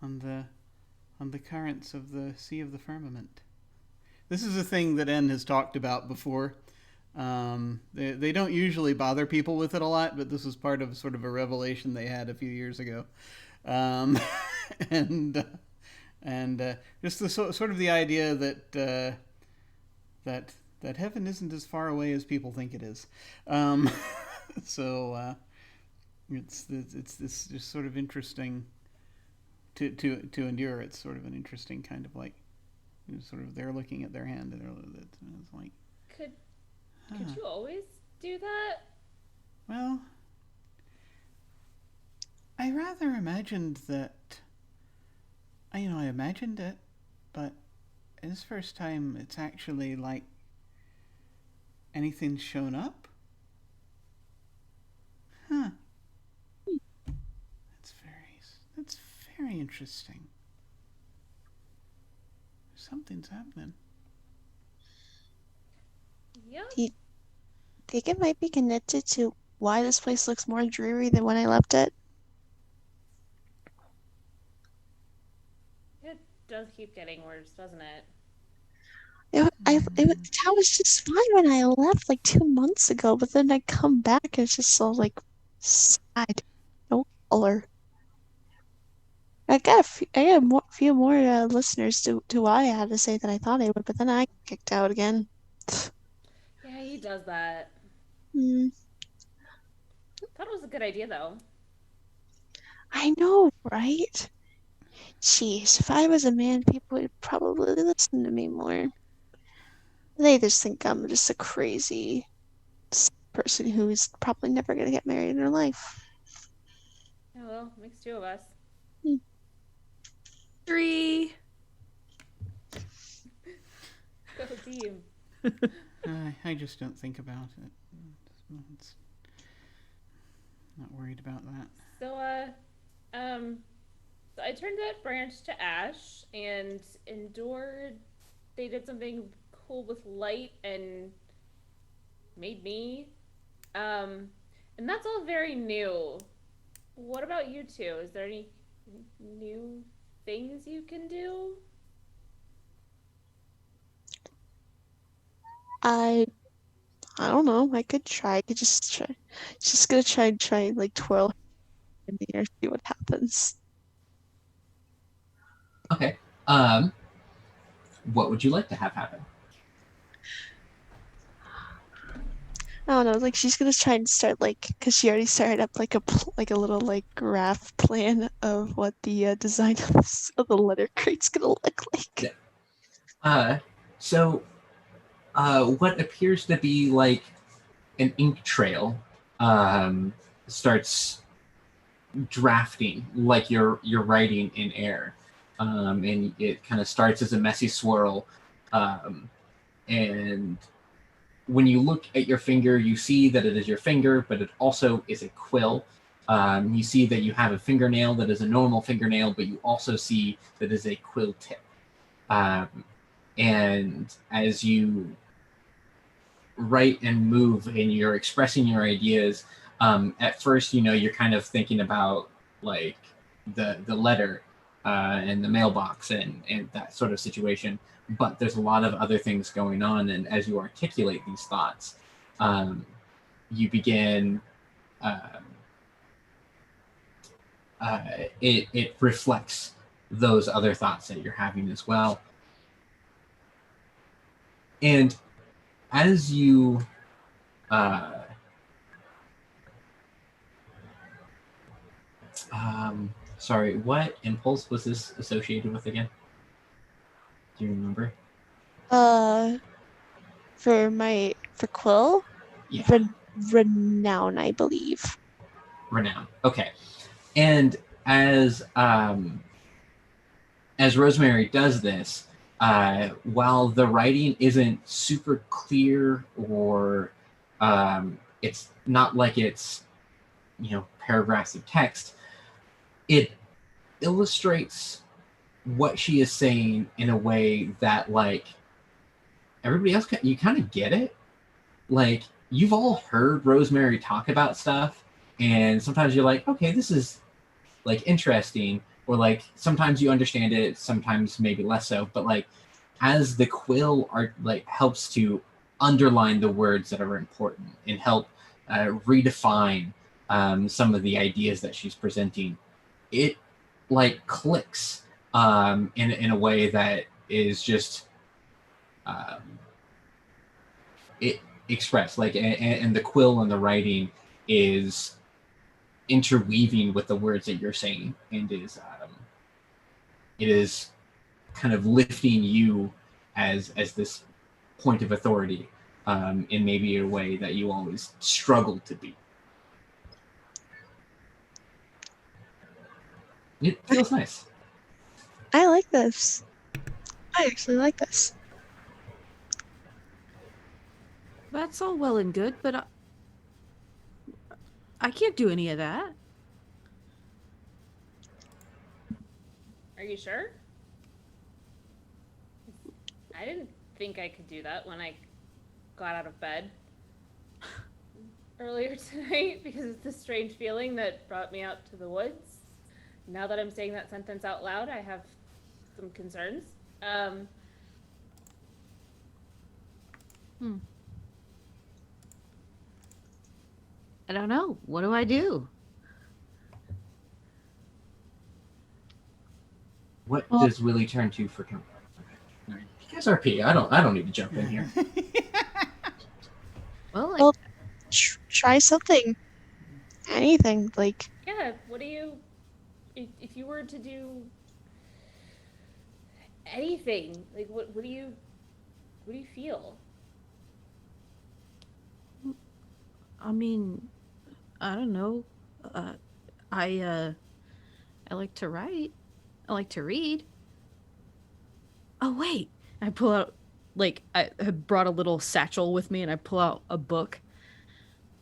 the currents of the sea of the firmament. This is a thing that N has talked about before. They don't usually bother people with it a lot, but this was part of sort of a revelation they had a few years ago. And just the sort of the idea that that heaven isn't as far away as people think it is. So it's this just sort of interesting to endure. It's sort of an interesting kind of like, sort of, they're looking at their hand and it's like, Could you always do that? well, I rather imagined that. I imagined it, but this first time it's actually like anything's shown up. Huh. That's very interesting. Something's happening. Yeah. Think it might be connected to why this place looks more dreary than when I left it. It does keep getting worse, doesn't it? The town was just fine when I left like 2 months ago, but then I come back and it's just so like sad, no color. I got a few more listeners to what I had to say than I thought I would, but then I got kicked out again. Yeah, he does that. Hmm. Thought it was a good idea, though. I know, right? Jeez, if I was a man, people would probably listen to me more. They just think I'm just a crazy person who's probably never gonna get married in her life. Oh, well, makes two of us. 3. Go team. I just don't think about it. It's not worried about that. So, so I turned that branch to ash and endured. They did something cool with light and made me. And that's all very new. What about you two? Is there any new things you can do? I don't know. I could try. I could just try. Just gonna try and like twirl in the air, see what happens. Okay. What would you like to have happen? I don't know. Like she's gonna try and start like, cause she already started up like a little like graph plan of what the design of the letter crate's gonna look like. Yeah. So what appears to be like an ink trail starts drafting like you're writing in air, and it kind of starts as a messy swirl, and when you look at your finger, you see that it is your finger, but it also is a quill. You see that you have a fingernail that is a normal fingernail, but you also see that is a quill tip. And as you write and move and you're expressing your ideas, at first, you're kind of thinking about like the letter and the mailbox and that sort of situation. But there's a lot of other things going on, and as you articulate these thoughts, you begin. It reflects those other thoughts that you're having as well. And as you sorry, what impulse was this associated with again? Do you remember? for Quill? Yeah. Renown, I believe. Renown. Okay. And as Rosemary does this, while the writing isn't super clear or it's not like it's paragraphs of text, it illustrates what she is saying in a way that like everybody else you kind of get it. Like you've all heard Rosemary talk about stuff, and sometimes you're like, okay, this is like interesting, or like sometimes you understand it, sometimes maybe less so, but like as the quill art like helps to underline the words that are important and help redefine some of the ideas that she's presenting, it like clicks in a way that is just it expressed like and the quill and the writing is interweaving with the words that you're saying, and it is kind of lifting you as this point of authority in maybe a way that you always struggled to be. It feels nice. I like this. I actually like this. That's all well and good, but I can't do any of that. Are you sure? I didn't think I could do that when I got out of bed earlier tonight because it's the strange feeling that brought me out to the woods. Now that I'm saying that sentence out loud, I have some concerns. I don't know. What do I do? What does Willie turn to for comfort? You guys are P. I don't need to jump in here. Well, Try something. Anything, like. Yeah, what do you... If you were to do anything, like what do you feel? I mean, I don't know. I like to write. I like to read. Oh wait, I pull out I had brought a little satchel with me, and I pull out a book.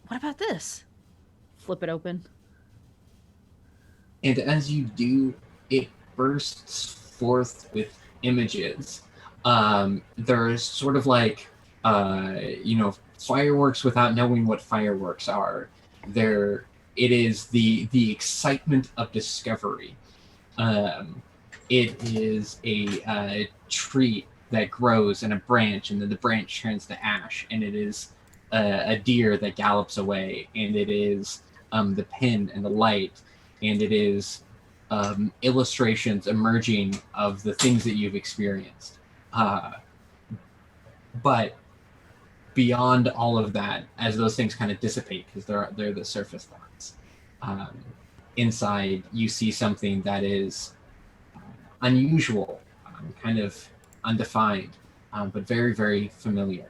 What about this? Flip it open. And as you do, it bursts forth with images. There's sort of like, fireworks without knowing what fireworks are. It is the excitement of discovery. It is a tree that grows in a branch, and then the branch turns to ash, and it is a deer that gallops away, and it is the pen and the light, and it is illustrations emerging of the things that you've experienced. But beyond all of that, as those things kind of dissipate, because they're the surface thoughts, inside you see something that is unusual, kind of undefined, but very, very familiar.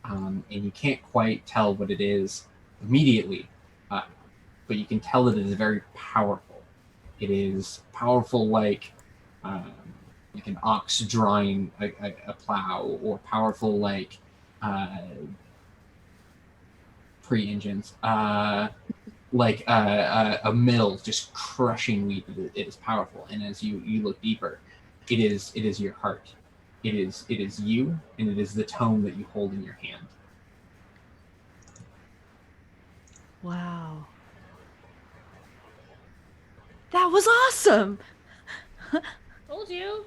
And you can't quite tell what it is immediately, but you can tell that it is very powerful. It is powerful like an ox drawing a plow, or powerful like pre-engines, like a mill just crushing wheat. It is powerful, and as you look deeper, it is your heart. It is you, and it is the tone that you hold in your hand. Wow. That was awesome! Told you.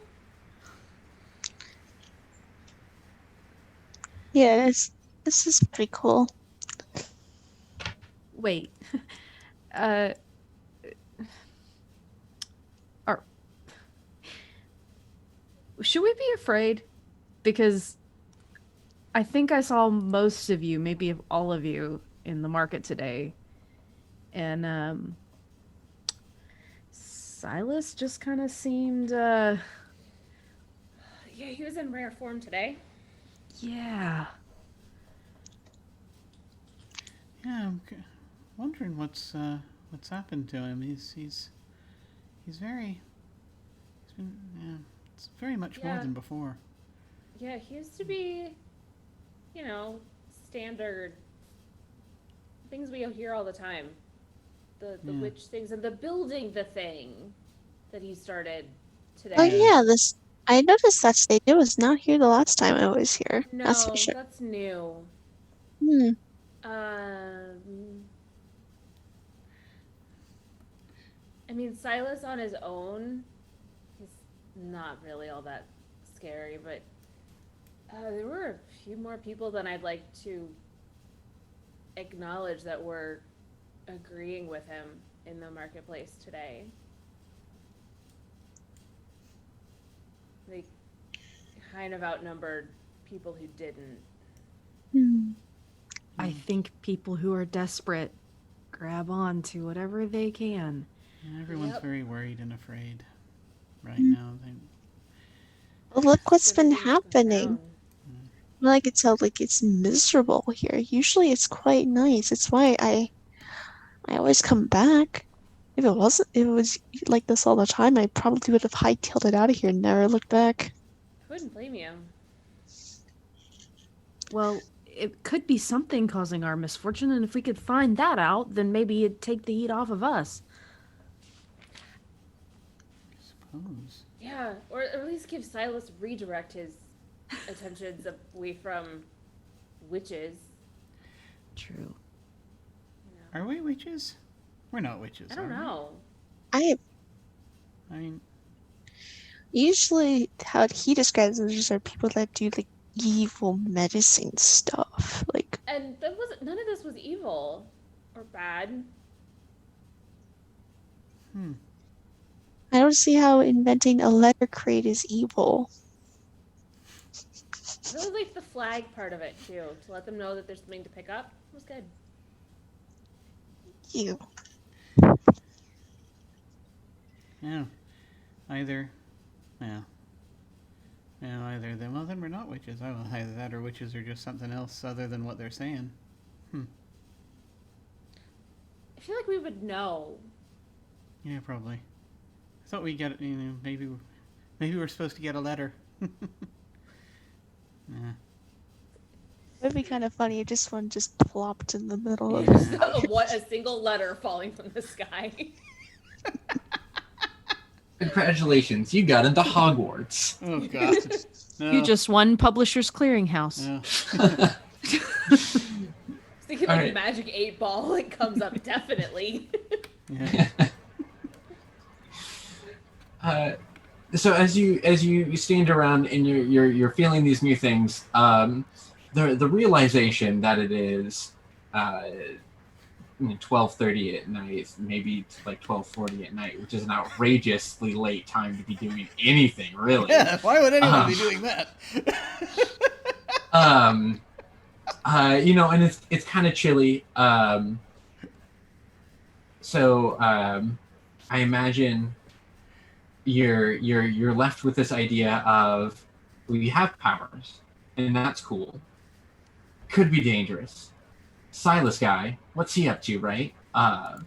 Yeah, this is pretty cool. Wait. Should we be afraid? Because I think I saw most of you, maybe all of you, in the market today. And Silas just kind of seemed Yeah, he was in rare form today. yeah. wondering what's happened to him. He's very. Yeah, it's very much more than before. Yeah, he used to be, standard things we hear all the time. The witch things and the building the thing that he started today. Oh yeah, I noticed that today. It was not here the last time I was here. No, that's for sure. That's new. I mean, Silas on his own is not really all that scary, but there were a few more people than I'd like to acknowledge that were agreeing with him in the marketplace today. They kind of outnumbered people who didn't. I think people who are desperate grab on to whatever they can. Everyone's very worried and afraid right now. Well, look what's been happening. Well, I could tell, it's miserable here. Usually it's quite nice. It's why I always come back. If it was like this all the time, I probably would have hightailed it out of here and never looked back. I wouldn't blame you. Well, it could be something causing our misfortune, and if we could find that out, then maybe it'd take the heat off of us. I suppose. Yeah, or at least give Silas redirect his attentions away from witches. True. Are we witches? We're not witches. I don't know. I mean, usually how he describes witches are people that do evil medicine stuff. And none of this was evil or bad. I don't see how inventing a letter crate is evil. I really liked the flag part of it too, to let them know that there's something to pick up. It was good. Ew. Yeah. Either then. Well, then we're not witches. Either that or witches are just something else other than what they're saying. I feel like we would know. Yeah, probably. I thought we'd get, maybe we're supposed to get a letter. Yeah. It'd be kind of funny if this one just plopped in the middle of What, a single letter falling from the sky. Congratulations, you got into Hogwarts. Oh, God. No. You just won Publishers Clearinghouse. No. Thinking All right. Magic 8 Ball, it comes up definitely. Yeah. So as you stand around and you're feeling these new things, the realization that it is 12:30 at night, maybe like 12:40 at night, which is an outrageously late time to be doing anything, really. Yeah, why would anyone be doing that? And it's kind of chilly. So I imagine you're left with this idea of, well, you have powers, and that's cool. Could be dangerous. Silas guy, what's he up to, right? Yeah,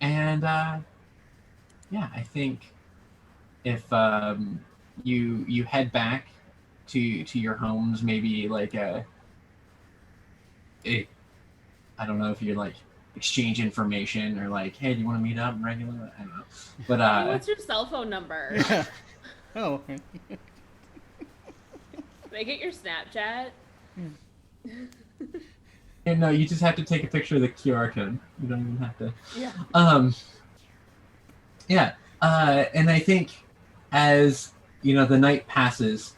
I think if you head back to your homes, maybe I don't know if you're exchange information or hey, do you want to meet up regularly? I don't know, but What's your cell phone number? Yeah. Oh. Can I get your Snapchat? And no, you just have to take a picture of the QR code. You don't even have to. Yeah. Yeah. And I think as the night passes,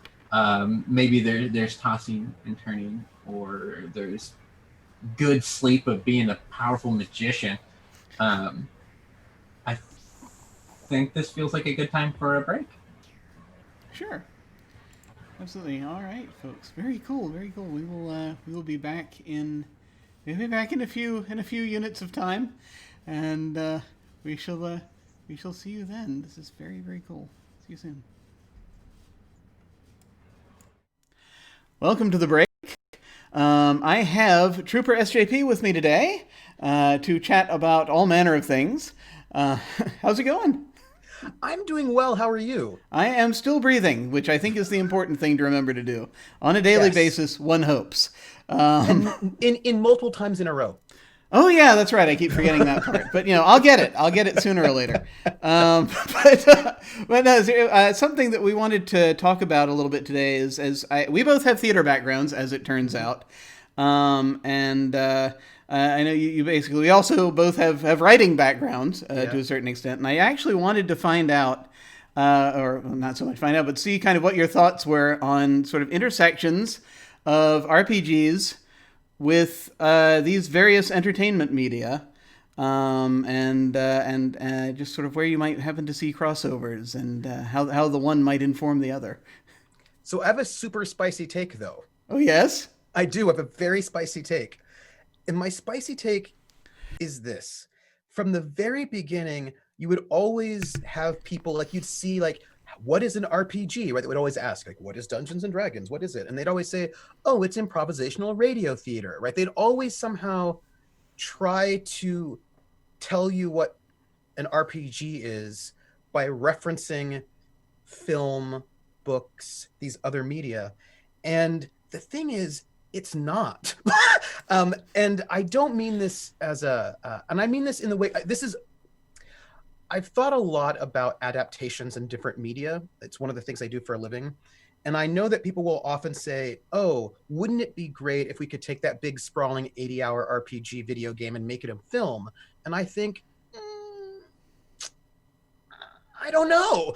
maybe there's tossing and turning, or there's good sleep of being a powerful magician. I think this feels like a good time for a break. Sure. Absolutely. All right, folks. Very cool. Very cool. We will be back in a few units of time, and we shall see you then. This is very, very cool. See you soon. Welcome to the break. I have Trooper SJP with me today to chat about all manner of things. How's it going? I'm doing well. How are you? I am still breathing, which I think is the important thing to remember to do. On a daily Yes. basis, one hopes. And in multiple times in a row. Oh yeah, that's right. I keep forgetting that part. But I'll get it. I'll get it sooner or later. But no, something that we wanted to talk about a little bit today is we both have theater backgrounds, as it turns out, and I know you basically we also both have writing backgrounds to a certain extent, and I actually wanted to find out. Or not so much find out, but see kind of what your thoughts were on sort of intersections of RPGs with these various entertainment media, and just sort of where you might happen to see crossovers and how the one might inform the other. So I have a super spicy take, though. Oh, yes? I do have a very spicy take. And my spicy take is this. From the very beginning, you would always have people, like you'd see, like, what is an RPG, right? They would always ask, like, what is Dungeons and Dragons? What is it? And they'd always say, oh, it's improvisational radio theater, right? They'd always somehow try to tell you what an RPG is by referencing film, books, these other media. And the thing is, it's not. And I don't mean this as and I mean this in the way, I've thought a lot about adaptations in different media. It's one of the things I do for a living. And I know that people will often say, oh, wouldn't it be great if we could take that big sprawling 80-hour RPG video game and make it a film? And I think, I don't know.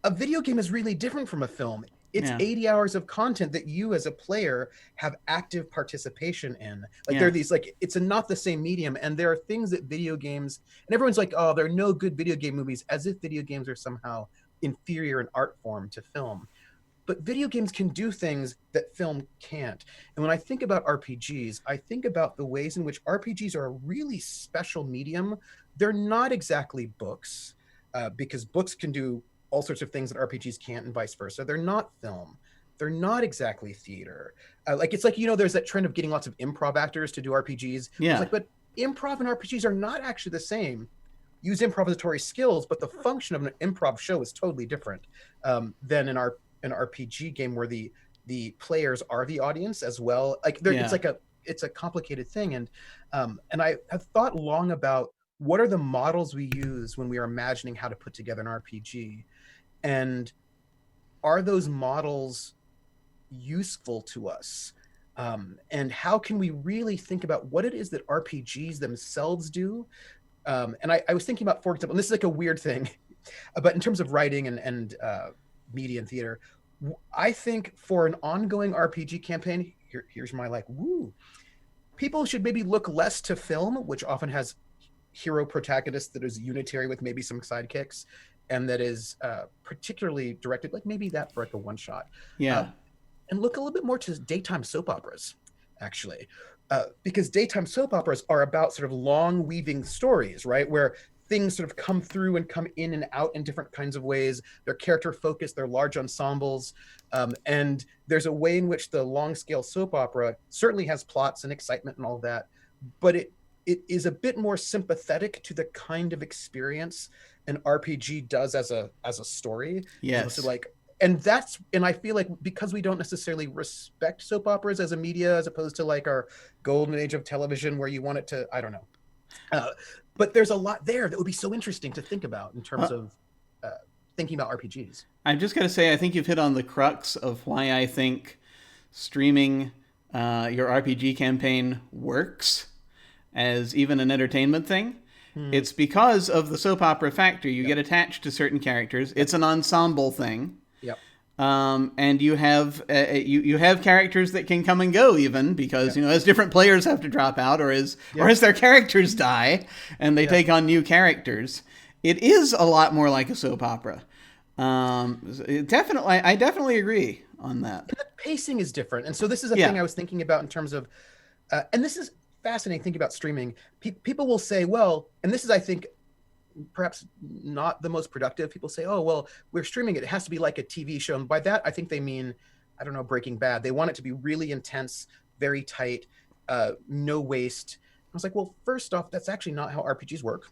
A video game is really different from a film. It's 80 hours of content that you as a player have active participation in. Like there are these, like, it's not the same medium. And there are things that video games, and everyone's like, oh, there are no good video game movies, as if video games are somehow inferior in art form to film. But video games can do things that film can't. And when I think about RPGs, I think about the ways in which RPGs are a really special medium. They're not exactly books, because books can do all sorts of things that RPGs can't, and vice versa. They're not film. They're not exactly theater. It's like, there's that trend of getting lots of improv actors to do RPGs. Yeah. It's like, but improv and RPGs are not actually the same. Use improvisatory skills, but the function of an improv show is totally different than an RPG game where the players are the audience as well. It's a complicated thing. And I have thought long about what are the models we use when we are imagining how to put together an RPG. And are those models useful to us? And how can we really think about what it is that RPGs themselves do? And I was thinking about, for example, and this is like a weird thing, but in terms of writing and media and theater, I think for an ongoing RPG campaign, here's my people should maybe look less to film, which often has hero protagonist that is unitary with maybe some sidekicks, and that is particularly directed, like maybe that for like a one shot. And look a little bit more to daytime soap operas, actually, because daytime soap operas are about sort of long weaving stories, right? Where things sort of come through and come in and out in different kinds of ways. They're character focused, they're large ensembles. And there's a way in which the long scale soap opera certainly has plots and excitement and all that, but it is a bit more sympathetic to the kind of experience an RPG does as a story. Yes. So and I feel like because we don't necessarily respect soap operas as a media, as opposed to like our golden age of television where you want it to, I don't know. But there's a lot there that would be so interesting to think about in terms of thinking about RPGs. I'm just going to say, I think you've hit on the crux of why I think streaming your RPG campaign works as even an entertainment thing. It's because of the soap opera factor. You get attached to certain characters. It's an ensemble thing. Yep. And you have you have characters that can come and go even because as different players have to drop out or as their characters die and they take on new characters. It is a lot more like a soap opera. I definitely agree on that. And the pacing is different, and so this is a thing I was thinking about in terms of, and this is fascinating thinking about streaming. People will say, well, and this is, I think, perhaps not the most productive. People say, oh, well, we're streaming it. It has to be like a TV show. And by that, I think they mean, I don't know, Breaking Bad. They want it to be really intense. very tight, no waste. I was like, well, first off, that's actually not how RPGs work.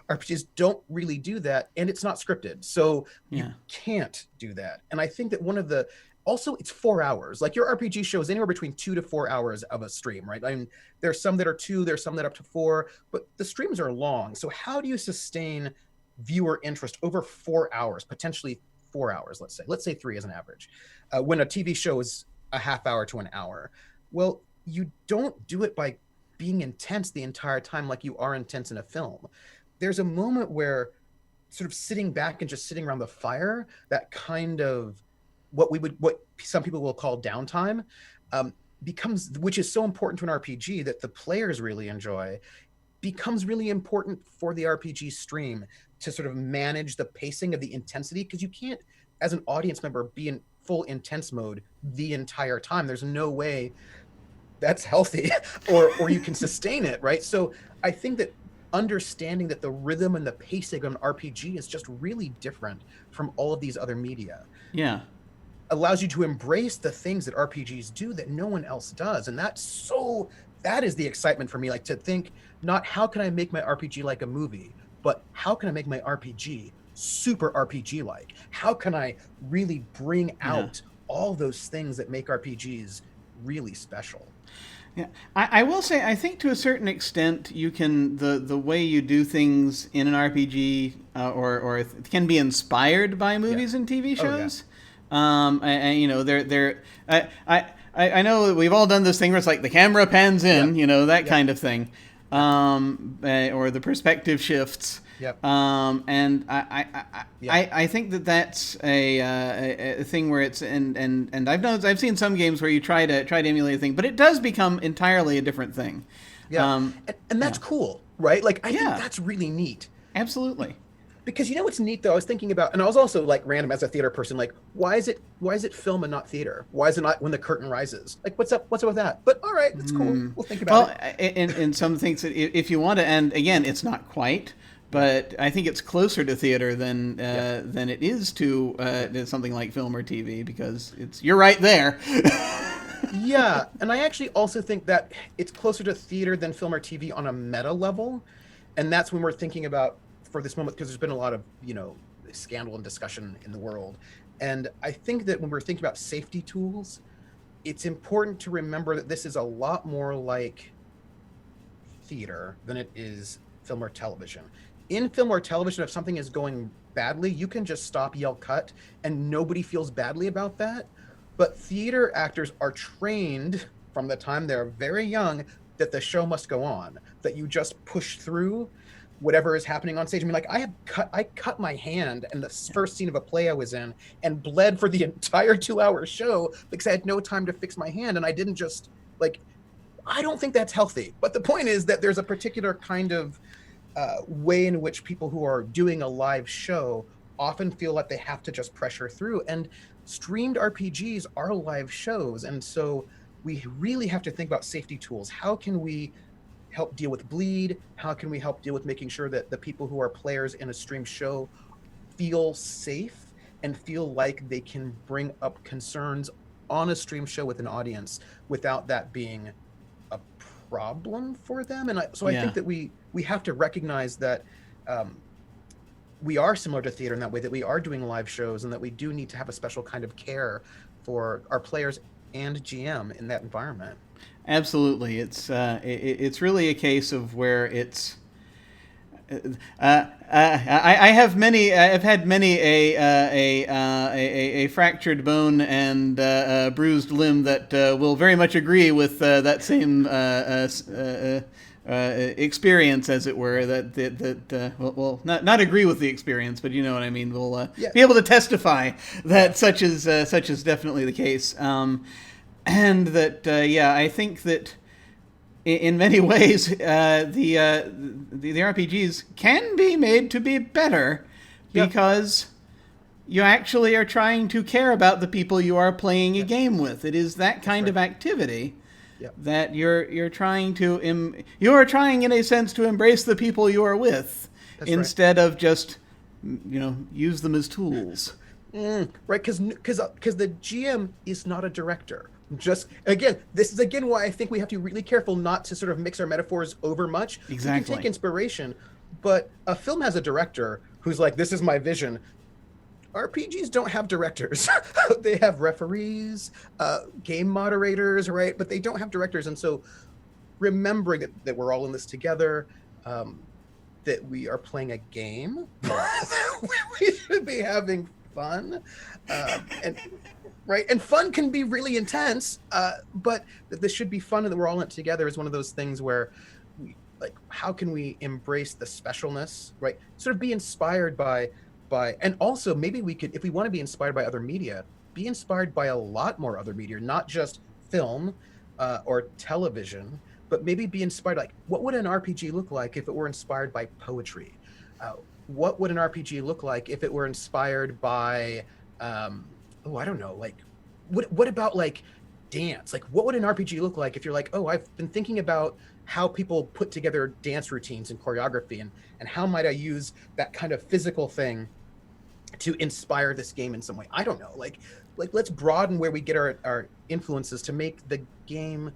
RPGs don't really do that, and it's not scripted, so you can't do that. And I think that one of the also, it's 4 hours. Like, your RPG show is anywhere between 2 to 4 hours of a stream, right? I mean, there's some that are 2, there's some that are up to 4, but the streams are long. So how do you sustain viewer interest over 4 hours, potentially 4 hours, let's say 3 as an average, when a TV show is a half hour to an hour? Well, you don't do it by being intense the entire time like you are intense in a film. There's a moment where sort of sitting back and just sitting around the fire, that kind of what some people will call downtime, becomes, which is so important to an RPG that the players really enjoy, becomes really important for the RPG stream to sort of manage the pacing of the intensity, because you can't, as an audience member, be in full intense mode the entire time. There's no way that's healthy or you can sustain it, right? So I think that understanding that the rhythm and the pacing of an RPG is just really different from all of these other media. Yeah. Allows you to embrace the things that RPGs do that no one else does. And that is the excitement for me, like, to think, not how can I make my RPG like a movie, but how can I make my RPG super RPG like? How can I really bring out all those things that make RPGs really special? Yeah, I will say, I think to a certain extent, you can, the way you do things in an RPG or it can be inspired by movies and TV shows. You know, I know we've all done this thing where it's like the camera pans in, you know, that kind of thing, or the perspective shifts. Yep. And I think that that's a thing where it's and I've seen some games where you try to emulate a thing, but it does become entirely a different thing. Yeah. And that's cool, right? Like, I think that's really neat. Absolutely. Because you know what's neat, though? I was thinking about, and I was also, like, random as a theater person, like, why is it film and not theater? Why is it not When the Curtain Rises? Like, what's up with that? But all right, that's cool. We'll think about it. And some things that if you want to, and again, it's not quite, but I think it's closer to theater than it is to something like film or TV, because you're right there. Yeah, and I actually also think that it's closer to theater than film or TV on a meta level, and that's when we're thinking about, for this moment, because there's been a lot of, you know, scandal and discussion in the world. And I think that when we're thinking about safety tools, it's important to remember that this is a lot more like theater than it is film or television. In film or television, if something is going badly, you can just stop, yell, cut, and nobody feels badly about that. But theater actors are trained from the time they're very young that the show must go on, that you just push through whatever is happening on stage. I mean, like, I cut my hand in the first scene of a play I was in and bled for the entire 2-hour show because I had no time to fix my hand. And I didn't just, like, I don't think that's healthy. But the point is that there's a particular kind of way in which people who are doing a live show often feel like they have to just pressure through. And streamed RPGs are live shows. And so we really have to think about safety tools. How can we help deal with bleed? How can we help deal with making sure that the people who are players in a stream show feel safe and feel like they can bring up concerns on a stream show with an audience without that being a problem for them? And I think that we have to recognize that we are similar to theater in that way, that we are doing live shows and that we do need to have a special kind of care for our players and GM in that environment. Absolutely, it's really a case of where it's. I've had many a fractured bone and a bruised limb that will very much agree with that same experience, as it were. Well, not agree with the experience, but you know what I mean. We'll be able to testify that such is definitely the case. And that, I think that in many ways, the RPGs can be made to be better because you actually are trying to care about the people you are playing a game with. It is that kind of activity that you're trying to you are trying in a sense to embrace the people you are with instead of just use them as tools. Right, because the GM is not a director. Just again, this is again why I think we have to be really careful not to sort of mix our metaphors over much. We can Exactly. take inspiration, but a film has a director who's like, this is my vision. RPGs don't have directors. They have referees, game moderators, right? But they don't have directors. And so remembering that we're all in this together, that we are playing a game, we should be having fun. And right, and fun can be really intense, but this should be fun and that we're all in it together is one of those things where we, like, how can we embrace the specialness, right? Sort of be inspired by, and also maybe we could, if we want to be inspired by other media, be inspired by a lot more other media, not just film or television, but maybe be inspired, like, what would an RPG look like if it were inspired by poetry? What would an RPG look like if it were inspired by oh, I don't know, like, what about like dance? Like, what would an RPG look like if you're like, oh, I've been thinking about how people put together dance routines and choreography, and how might I use that kind of physical thing to inspire this game in some way? I don't know, like let's broaden where we get our influences to make the game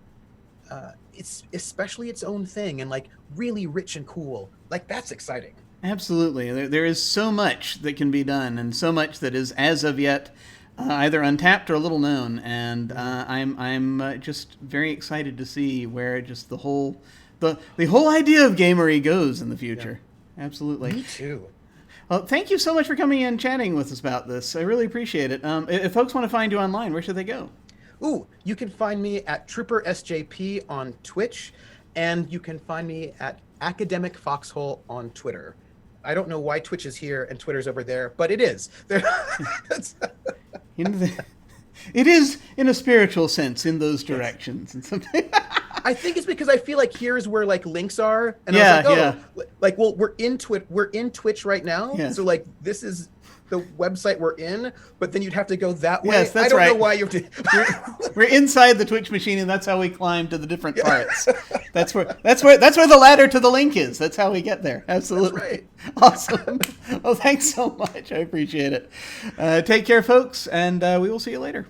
it's especially its own thing and like really rich and cool. Like, that's exciting. Absolutely. There is so much that can be done, and so much that is, as of yet, either untapped or little known. And I'm just very excited to see where just the whole idea of gamery goes in the future. Yeah. Absolutely. Me too. Well, thank you so much for coming in and chatting with us about this. I really appreciate it. If folks want to find you online, where should they go? Ooh, you can find me at Trooper SJP on Twitch, and you can find me at Academic Foxhole on Twitter. I don't know why Twitch is here and Twitter's over there, but it is. It is in a spiritual sense in those directions and something. I think it's because I feel like here's where like links are, and I was like, oh, like, well, we're in Twitch right now, so like this is the website we're in, but then you'd have to go that way. Yes, that's I don't right. know why you have to. We're inside the Twitch machine, and that's how we climb to the different parts. That's where the ladder to the link is. That's how we get there. Absolutely. That's right. Awesome. Well, thanks so much. I appreciate it. Take care, folks, and we will see you later.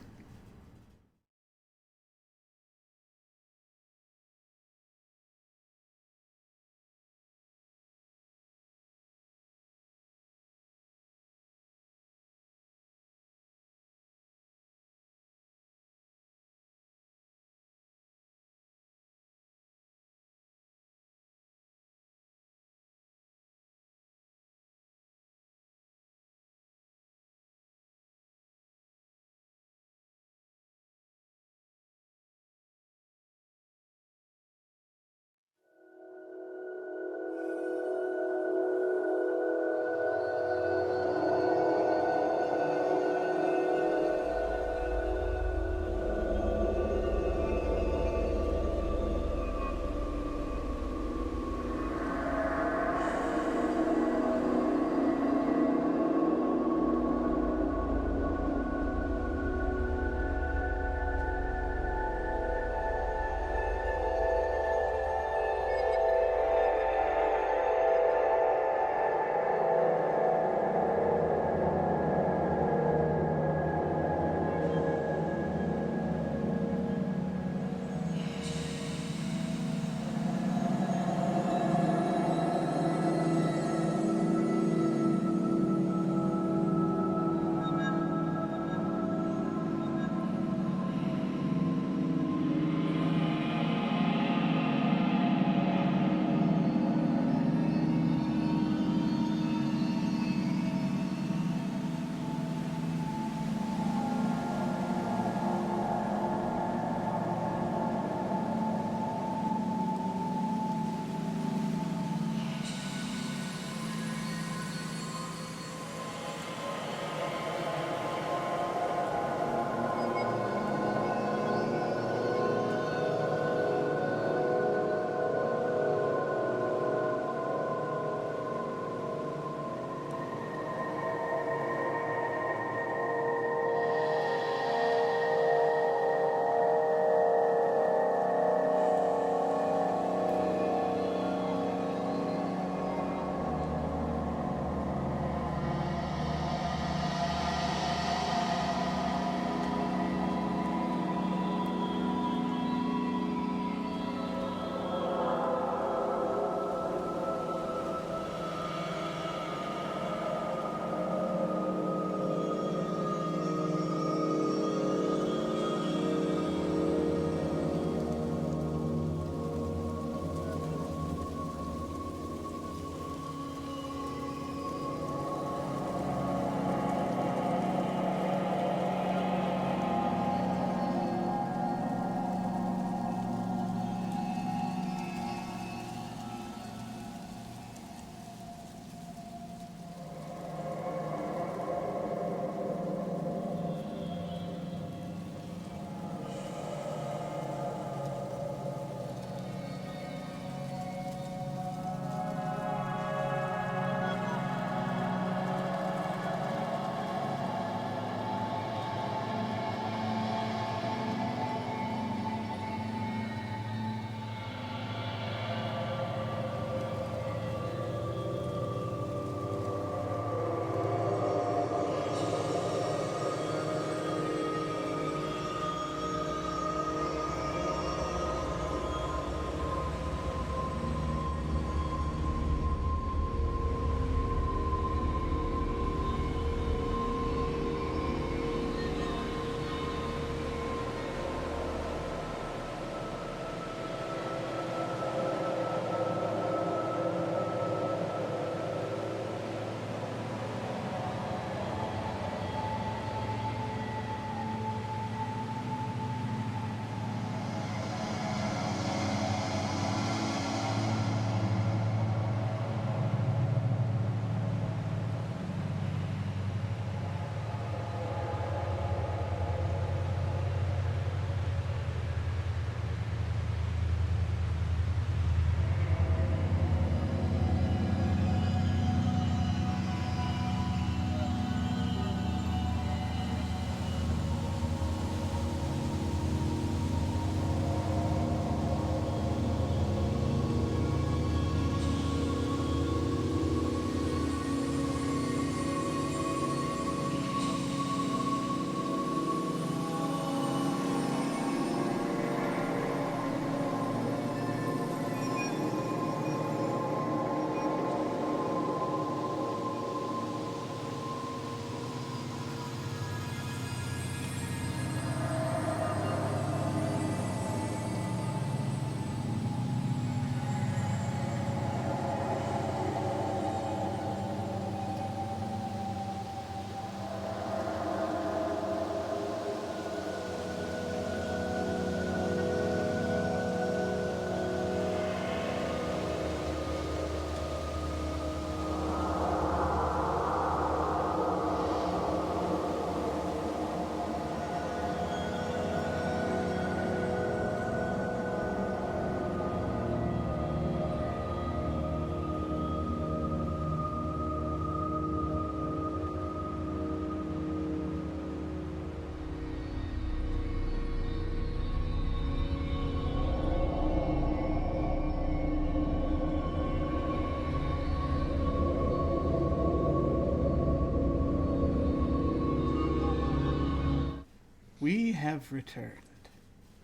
We have returned.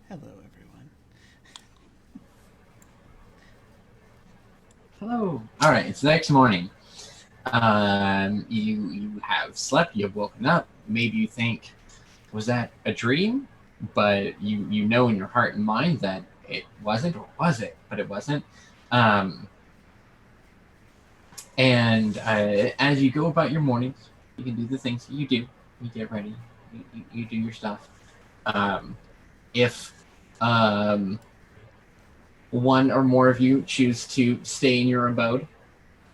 Hello, everyone. Hello. All right, it's the next morning. You have slept. You've woken up. Maybe you think, was that a dream? But you know in your heart and mind that it wasn't, or was it? But it wasn't. And as you go about your mornings, you can do the things that you do. You get ready. You do your stuff. If one or more of you choose to stay in your abode,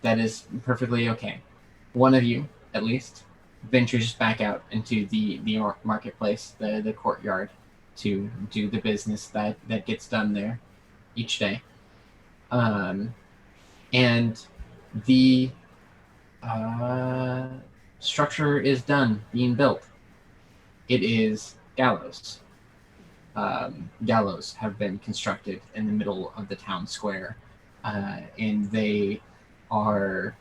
that is perfectly okay. One of you, at least, ventures back out into the marketplace, the courtyard, to do the business that gets done there each day. And the structure is done, being built. It is gallows. Gallows have been constructed in the middle of the town square, and they are.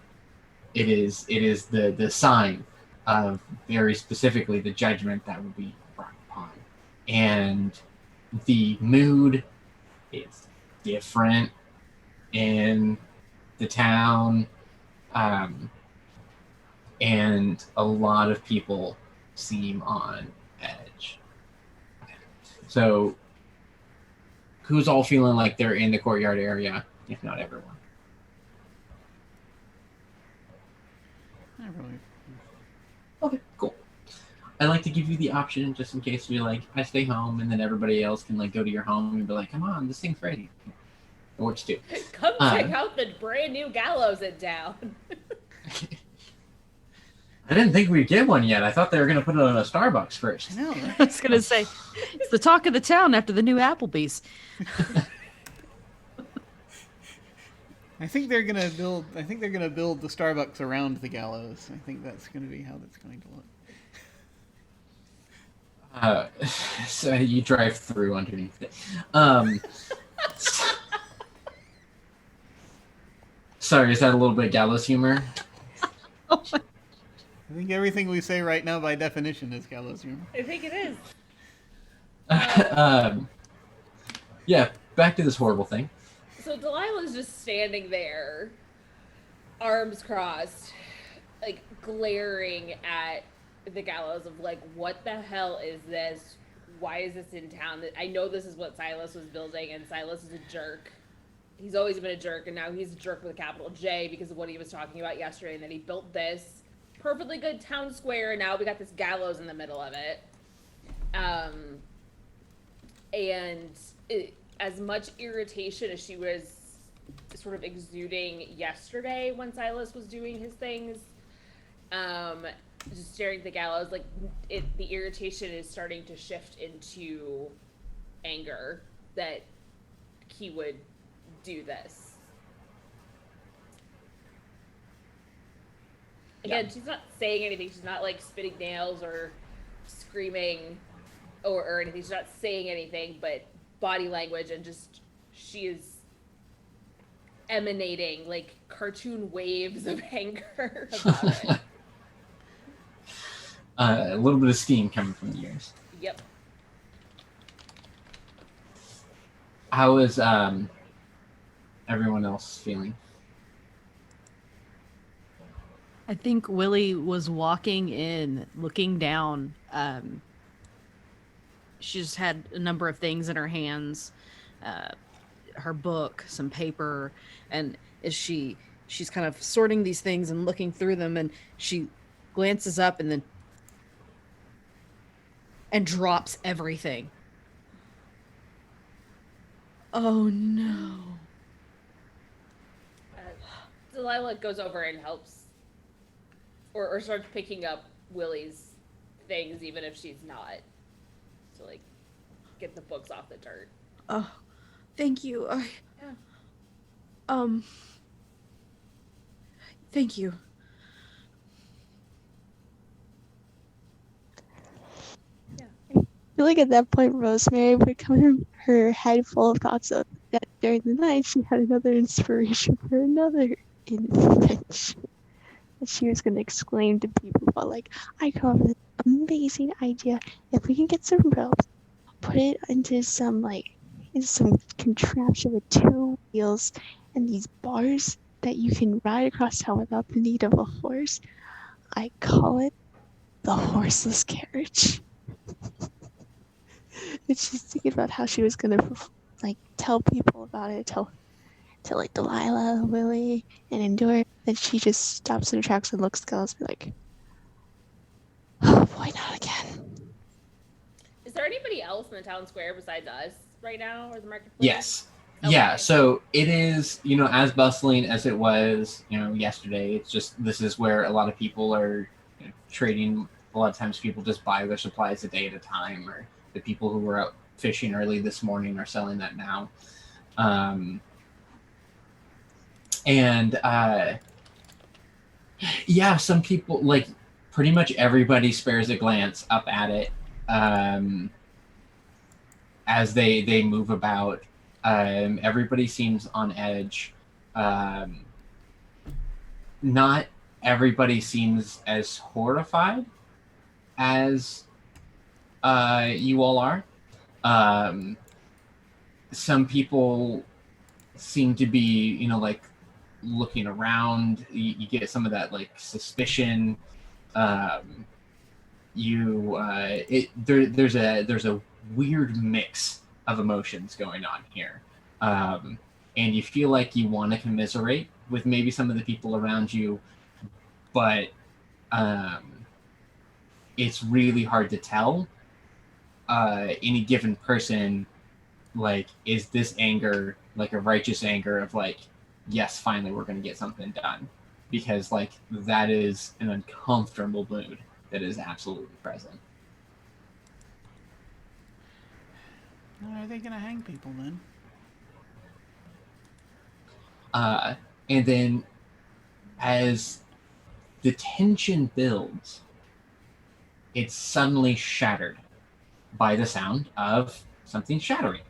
It is the sign of very specifically the judgment that will be brought upon, and the mood is different in the town, and a lot of people seem on edge. So, who's all feeling like they're in the courtyard area, if not everyone? Not really. Okay, cool. I like to give you the option just in case you're like, I stay home, and then everybody else can like go to your home and be like, come on, this thing's ready. Or what you do. Come check out the brand new gallows in town. I didn't think we'd get one yet. I thought they were going to put it on a Starbucks first. I know, right? I was gonna say, it's the talk of the town after the new Applebee's. I think they're gonna build the Starbucks around the gallows. I think that's gonna be how that's going to look. So you drive through underneath it. Sorry, is that a little bit gallows humor? Oh my. I think everything we say right now, by definition, is gallows humor. I think it is. Yeah, back to this horrible thing. So Delilah's just standing there, arms crossed, like glaring at the gallows of like, what the hell is this? Why is this in town? I know this is what Silas was building, and Silas is a jerk. He's always been a jerk, and now he's a jerk with a capital J because of what he was talking about yesterday, and then he built this perfectly good town square, and now we got this gallows in the middle of it. As much irritation as she was sort of exuding yesterday when Silas was doing his things, just staring at the gallows, like the irritation is starting to shift into anger that he would do this. Again, yeah. She's not saying anything. She's not like spitting nails or screaming or anything. She's not saying anything, but body language and just she is emanating like cartoon waves of anger about it. A little bit of steam coming from the ears. Yep. How is everyone else feeling? I think Willie was walking in, looking down. She just had a number of things in her hands, her book, some paper, and as she's kind of sorting these things and looking through them, and she glances up and drops everything. Oh no. Delilah goes over and helps or starts picking up Willie's things even if she's not, to like get the books off the dirt. Oh, thank you. Thank you. Yeah. I feel like at that point, Rosemary would come in her head full of thoughts of that during the night she had another inspiration for another invention that she was going to exclaim to people about, like, I come up with amazing idea. If we can get some ropes, put it into some contraption with 2 wheels and these bars that you can ride across town without the need of a horse. I call it the horseless carriage. And she's thinking about how she was gonna tell people about it, tell like Delilah, Willie, and Endure. Then she just stops in her tracks and looks at Gillis and be like, "Oh boy, not again." Is there anybody else in the town square besides us right now, or the marketplace? Yes. Okay. Yeah, so it is, as bustling as it was, yesterday. It's just, this is where a lot of people are trading. A lot of times people just buy their supplies a day at a time, or the people who were out fishing early this morning are selling that now. Some people, like pretty much everybody, spares a glance up at it as they move about. Everybody seems on edge. Not everybody seems as horrified as you all are. Some people seem to be, looking around. You get some of that suspicion. There's a weird mix of emotions going on here, and you feel like you want to commiserate with maybe some of the people around you, but it's really hard to tell. Any given person, is this anger a righteous anger of yes, finally we're going to get something done, because that is an uncomfortable mood that is absolutely present. Are they going to hang people then? And then as the tension builds, it's suddenly shattered by the sound of something shattering.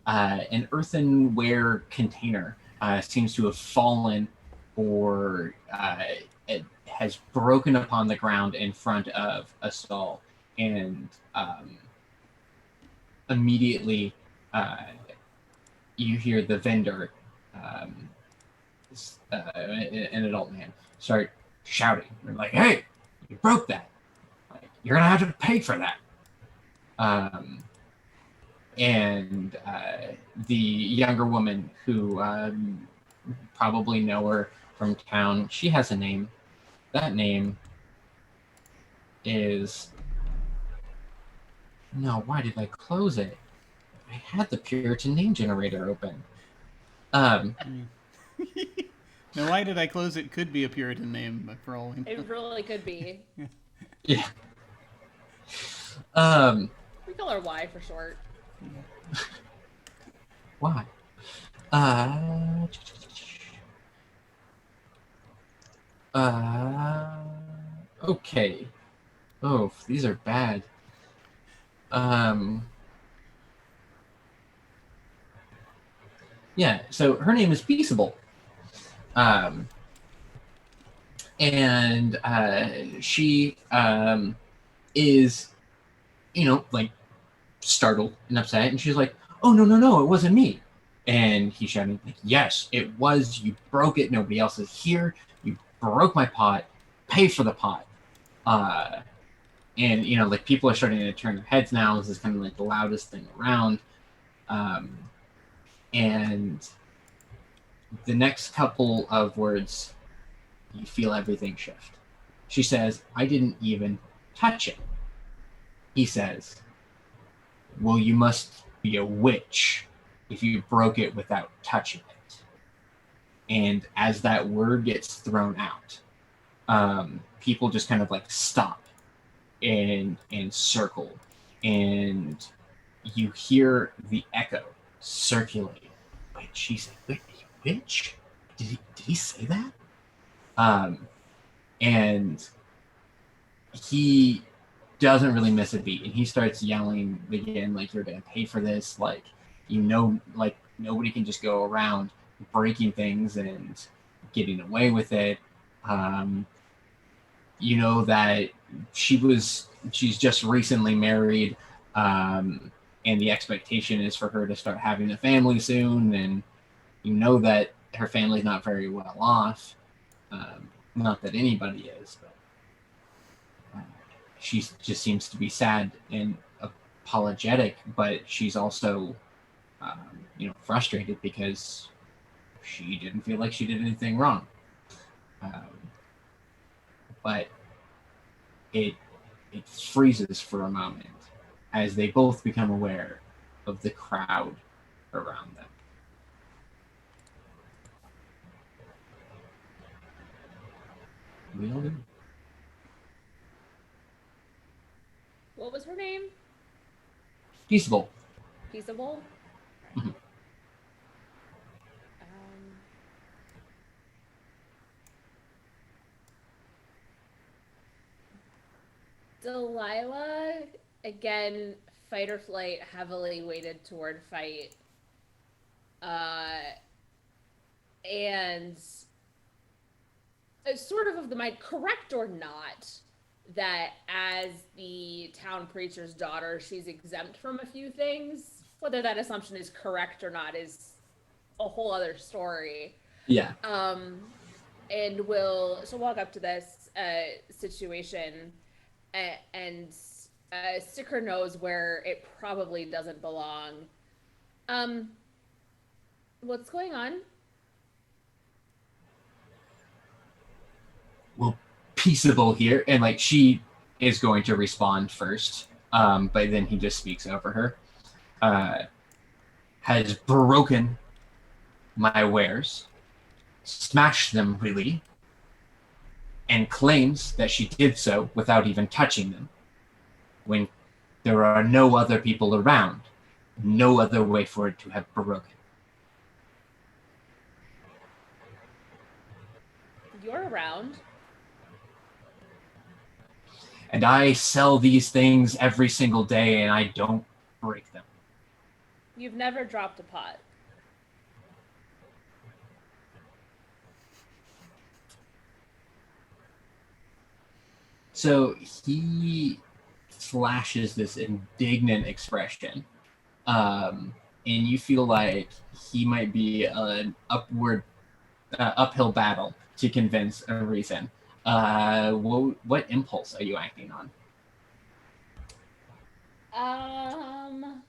An earthenware container seems to have fallen, or it has broken upon the ground in front of a stall, and immediately you hear the vendor, an adult man, start shouting. They're like, "Hey, you broke that. You're gonna have to pay for that." And the younger woman, who probably know her from town, she has a name. That name is... No, why did I close it? I had the Puritan name generator open. Now, why did I close it? Could be a Puritan name, but for all we know. It really could be. Yeah. We call her Y for short. Why? Okay. Oh, these are bad. Yeah, so her name is Peaceable. And she is, startled and upset, and she's like, "Oh, no, it wasn't me." And he's shouting, "Yes, it was. You broke it. Nobody else is here. You broke my pot. Pay for the pot." And people are starting to turn their heads now. This is kind of the loudest thing around. And the next couple of words, you feel everything shift. She says, "I didn't even touch it." He says, "Well, you must be a witch if you broke it without touching it." And as that word gets thrown out, people just kind of stop and circle, and you hear the echo circulate. Wait, she said, "Wait, witch? Did he say that?" And he doesn't really miss a beat, and he starts yelling again, "You're gonna pay for this, nobody can just go around breaking things and getting away with it. You know that she was she's just recently married, and the expectation is for her to start having a family soon, and you know that her family's not very well off. Not that anybody is, but she just seems to be sad and apologetic, but she's also, frustrated because she didn't feel like she did anything wrong. But it freezes for a moment as they both become aware of the crowd around them. What was her name? Peaceable. Peaceable? Mhm. Delilah, again, fight or flight, heavily weighted toward fight. And sort of the mind, correct or not, that as the town preacher's daughter, she's exempt from a few things. Whether that assumption is correct or not is a whole other story. Yeah. And she'll walk up to this situation and stick her nose where it probably doesn't belong. What's going on? Well, Peaceable here, and like she is going to respond first, but then he just speaks over her. Has broken my wares, smashed them really, and claims that she did so without even touching them, when there are no other people around, no other way for it to have broken. You're around. And I sell these things every single day, and I don't break them. You've never dropped a pot. So he flashes this indignant expression, and you feel like he might be an uphill battle to convince a reason. What impulse are you acting on? I'm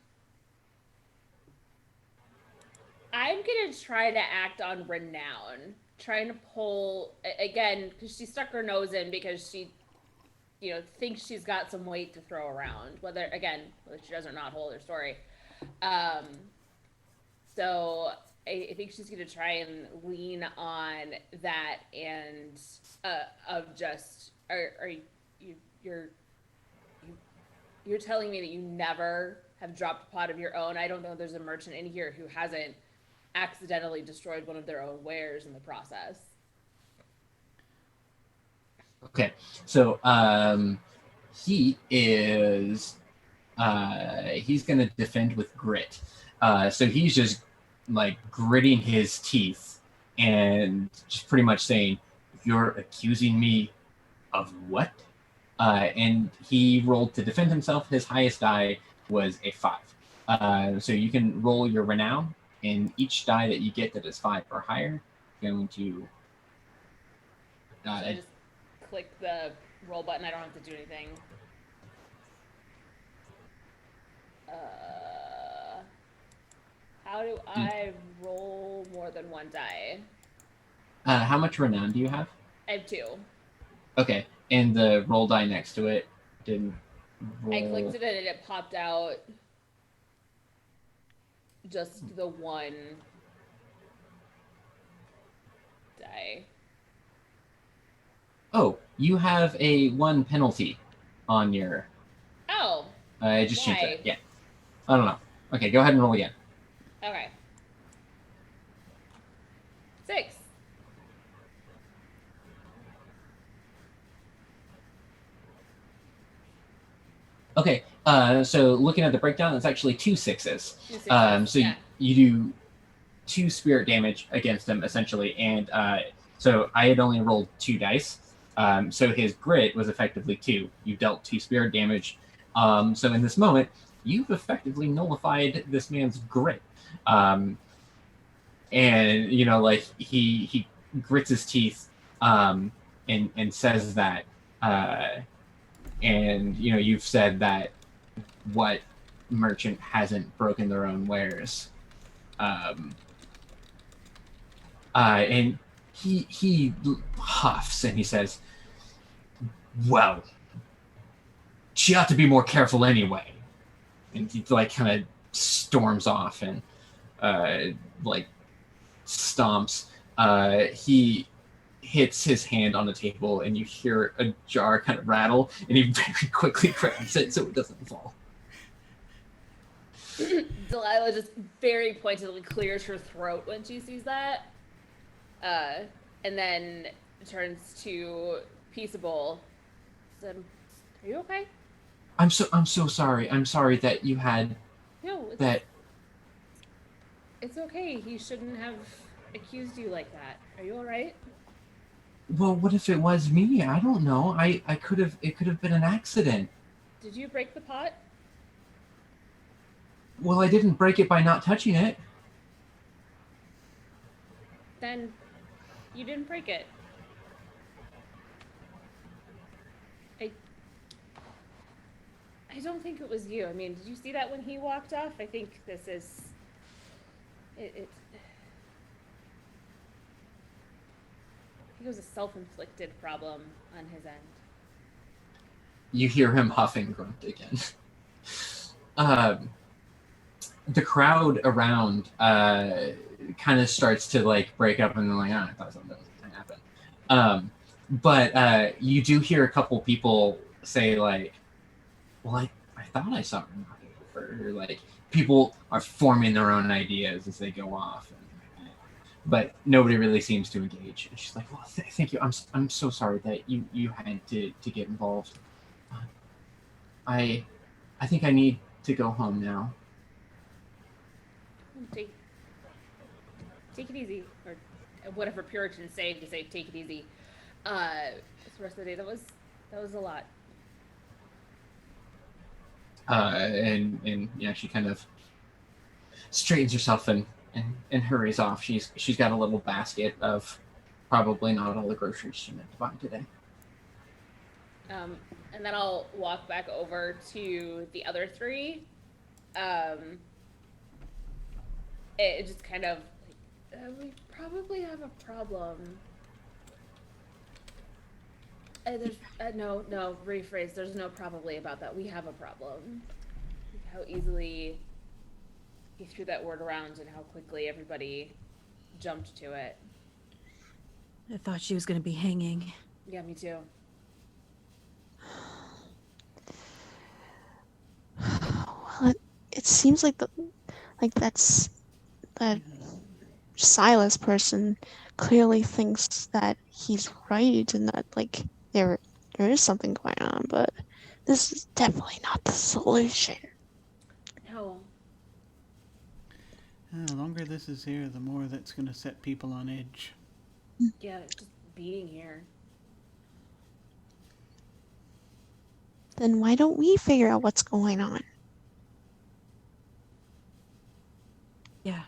gonna try to act on renown, trying to pull again because she stuck her nose in because she, thinks she's got some weight to throw around. Whether she does or not, whole other story. So I think she's gonna try and lean on that and of just you're telling me that you never have dropped a pot of your own. I don't know if there's a merchant in here who hasn't accidentally destroyed one of their own wares in the process. Okay, so he is he's gonna defend with grit. So he's just like gritting his teeth and just pretty much saying, "You're accusing me of what?" And he rolled to defend himself. His highest die was a 5. So you can roll your renown, and each die that you get that is 5 or higher, going to. Just click the roll button. I don't have to do anything. How do I roll more than one die? How much renown do you have? I have 2. Okay, and the roll die next to it didn't roll. I clicked it and it popped out just the one die. Oh, you have a 1 penalty on your. Oh. I just changed it. Yeah. I don't know. Okay, go ahead and roll again. Okay. 6. Okay, so looking at the breakdown, it's actually 2 6s. 2 6s. So you do 2 spirit damage against them, essentially, and so I had only rolled 2 dice. So his grit was effectively 2. You dealt 2 spirit damage. So in this moment, you've effectively nullified this man's grit. And like he grits his teeth and says that. And you've said that what merchant hasn't broken their own wares. And he huffs and he says, well, she ought to be more careful anyway. And he like kind of storms off and like stomps. He hits his hand on the table and you hear a jar kind of rattle and he very quickly grabs it so it doesn't fall. Delilah just very pointedly clears her throat when she sees that. And then turns to Peaceable. Said, are you okay? I'm so sorry. I'm sorry that you had that. It's okay. He shouldn't have accused you like that. Are you all right? Well, what if it was me? I don't know. I could have. It could have been an accident. Did you break the pot? Well, I didn't break it by not touching it. Then you didn't break it. I don't think it was you. I mean, did you see that when he walked off? I think this is... I think it was a self-inflicted problem on his end. You hear him huff and grunt again. The crowd around kind of starts to like break up and they're like, I thought something was going to happen. But you do hear a couple people say like, well, I thought I saw her knocking over. Or like people are forming their own ideas as they go off. But nobody really seems to engage. And she's like, well, thank you. I'm so sorry that you had to get involved. I think I need to go home now. Take it easy, or whatever Puritans say to say take it easy. The rest of the day, that was a lot. And yeah, she kind of straightens herself and hurries off. She's got a little basket of probably not all the groceries she meant to buy today. And then I'll walk back over to the other three. It just kind of we probably have a problem. There's no, rephrase. There's no probably about that. We have a problem. How easily he threw that word around and how quickly everybody jumped to it. I thought she was going to be hanging. Yeah, me too. Well, it seems like that Silas person clearly thinks that he's right and that like there is something going on, but this is definitely not the solution. No. The longer this is here, the more that's going to set people on edge. Yeah, just being here. Then why don't we figure out what's going on? Yeah.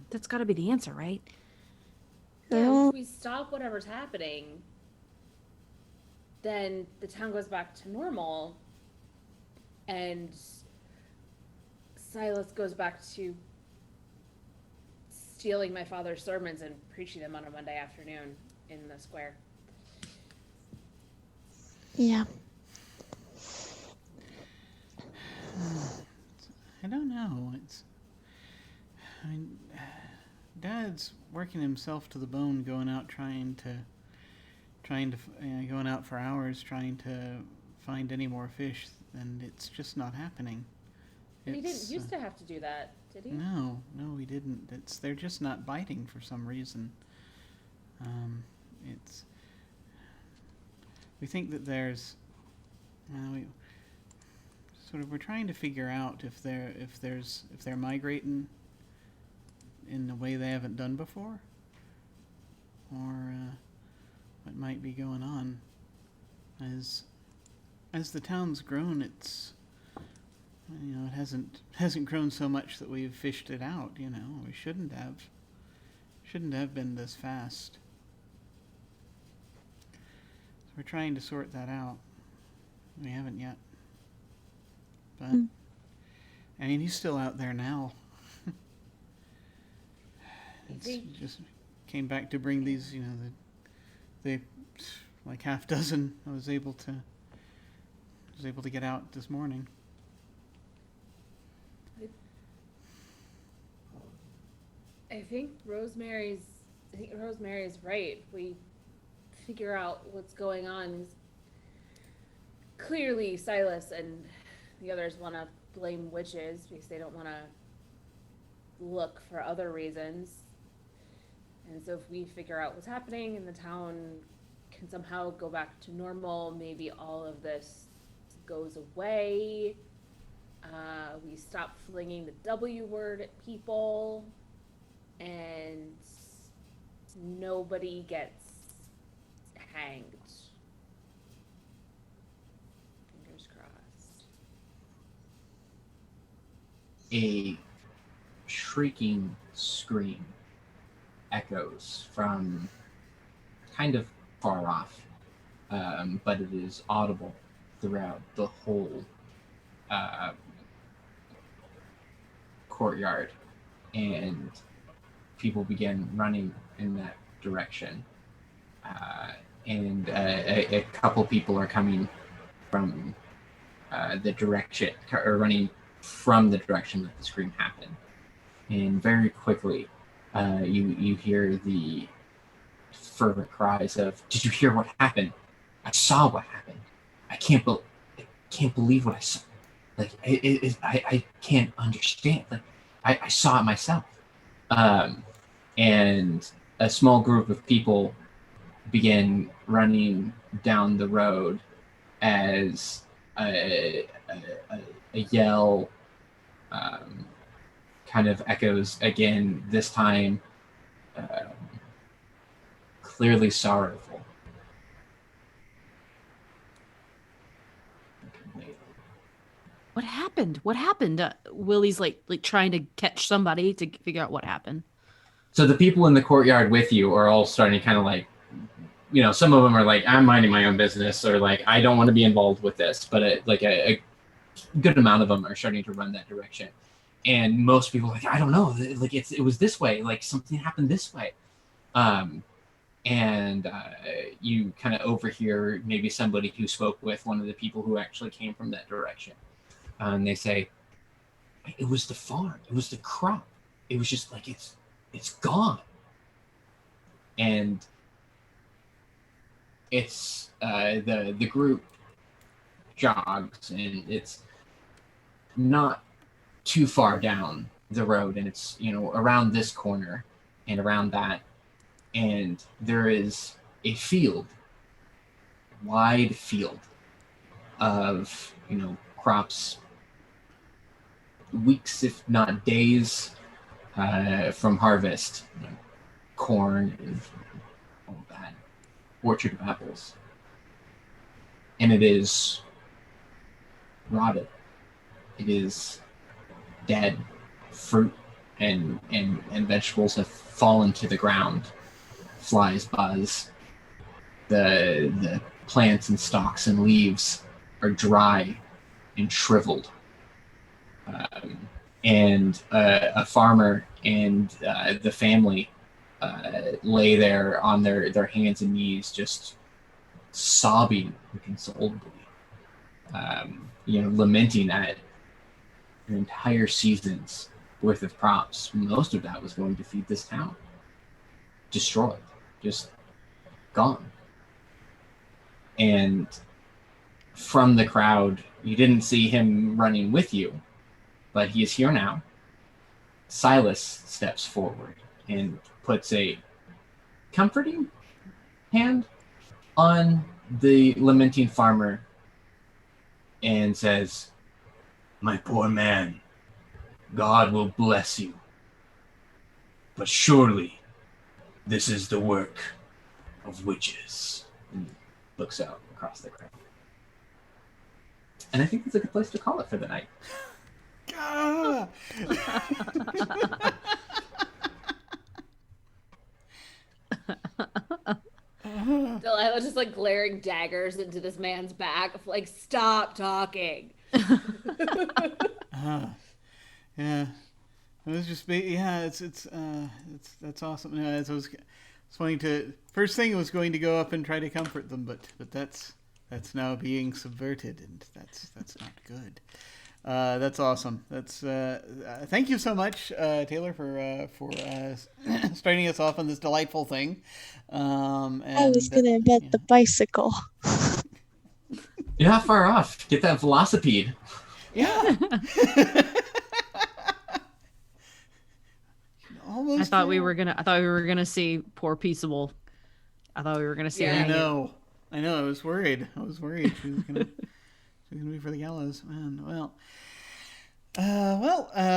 That's got to be the answer, right? Yeah, if we stop whatever's happening, then the town goes back to normal, and Silas goes back to stealing my father's sermons and preaching them on a Monday afternoon in the square. Yeah. I don't know. I mean, Dad's working himself to the bone, going out going out for hours trying to find any more fish, and it's just not happening. And he didn't used to have to do that, did he? No, he didn't. They're just not biting for some reason. We think that there's, we're trying to figure out if they're migrating in a way they haven't done before, or what might be going on. As the town's grown, it's, it hasn't grown so much that we've fished it out. We shouldn't have been this fast. So we're trying to sort that out. We haven't yet, but he's still out there now. He just came back to bring these, the like half dozen I was able to get out this morning. I think Rosemary's right. We figure out what's going on. Clearly Silas and the others want to blame witches because they don't want to look for other reasons. And so if we figure out what's happening and the town can somehow go back to normal, maybe all of this goes away. We stop flinging the W word at people and nobody gets hanged. Fingers crossed. A shrieking scream echoes from kind of far off, but it is audible throughout the whole courtyard, and people begin running in that direction. And a couple people are coming from the direction, or running from the direction that the scream happened. And very quickly, you hear the fervent cries of, "Did you hear what happened? I saw what happened. I can't believe what I saw. Like, I can't understand. Like, I saw it myself." And a small group of people begin running down the road as a yell kind of echoes again, this time clearly sorrowful. What happened? What happened? Willie's like trying to catch somebody to figure out what happened. So the people in the courtyard with you are all starting to kind of like, some of them are like, "I'm minding my own business," or like, "I don't want to be involved with this." But a good amount of them are starting to run that direction. And most people are like, "I don't know, like it was this way, like something happened this way." And you kind of overhear maybe somebody who spoke with one of the people who actually came from that direction. And they say, "It was the farm, it was the crop. It was just like, it's gone." And it's the group jogs, and it's not too far down the road, and it's around this corner and around that, and there is a wide field of crops, weeks if not days from harvest, corn and all that, orchard of apples, and it is rotted. It is dead. Fruit and vegetables have fallen to the ground. Flies buzz. The plants and stalks and leaves are dry and shriveled. And a farmer and the family lay there on their hands and knees, just sobbing inconsolably, lamenting at an entire season's worth of crops. Most of that was going to feed this town. Destroyed, just gone. And from the crowd, you didn't see him running with you, but he is here now. Silas steps forward and puts a comforting hand on the lamenting farmer and says, "My poor man, God will bless you. But surely this is the work of witches. And looks out across the crowd. And I think that's a good place to call it for the night. Ah! Delilah just like glaring daggers into this man's back, like, stop talking. Yeah, it was just it's that's awesome. Yeah, it's wanting to first thing was going to go up and try to comfort them, but that's now being subverted, and that's not good. That's awesome. That's thank you so much, Taylor, for starting us off on this delightful thing. And, I was gonna invent the bicycle. You're not far off. Get that velocipede. Yeah. Almost. I thought we were gonna see poor Peaceable. I thought we were gonna see. Yeah. I know. I was worried. She was gonna be for the gallows. Man, well,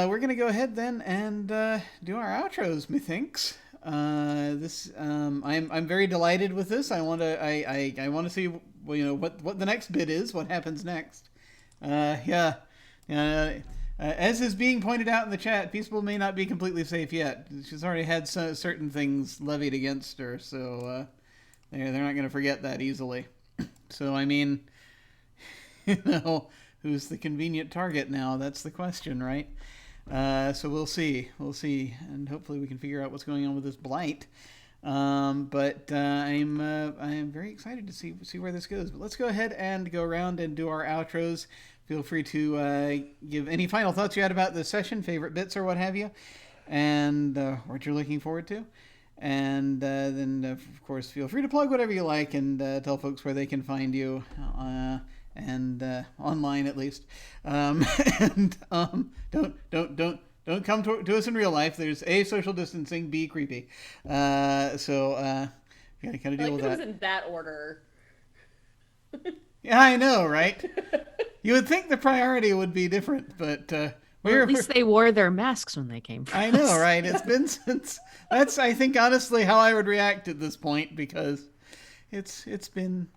we're gonna go ahead then and do our outros, methinks. I'm very delighted with this. I want to see what the next bit is. What happens next? As is being pointed out in the chat, Peaceable may not be completely safe yet. She's already had certain things levied against her, so they're not going to forget that easily. So, I mean, who's the convenient target now? That's the question, right? So we'll see, and hopefully we can figure out what's going on with this blight. But I am very excited to see where this goes. But let's go ahead and go around and do our outros. Feel free to give any final thoughts you had about the session, favorite bits or what have you, and what you're looking forward to. And then, of course, feel free to plug whatever you like and tell folks where they can find you, and online at least. And don't come to us in real life. There's A, social distancing, B, creepy. So you gotta kind of deal with that. It was in that order. Yeah, I know, right? You would think the priority would be different, but at least they wore their masks when they came. I know, right? It's been since. That's, I think, honestly, how I would react at this point, because it's been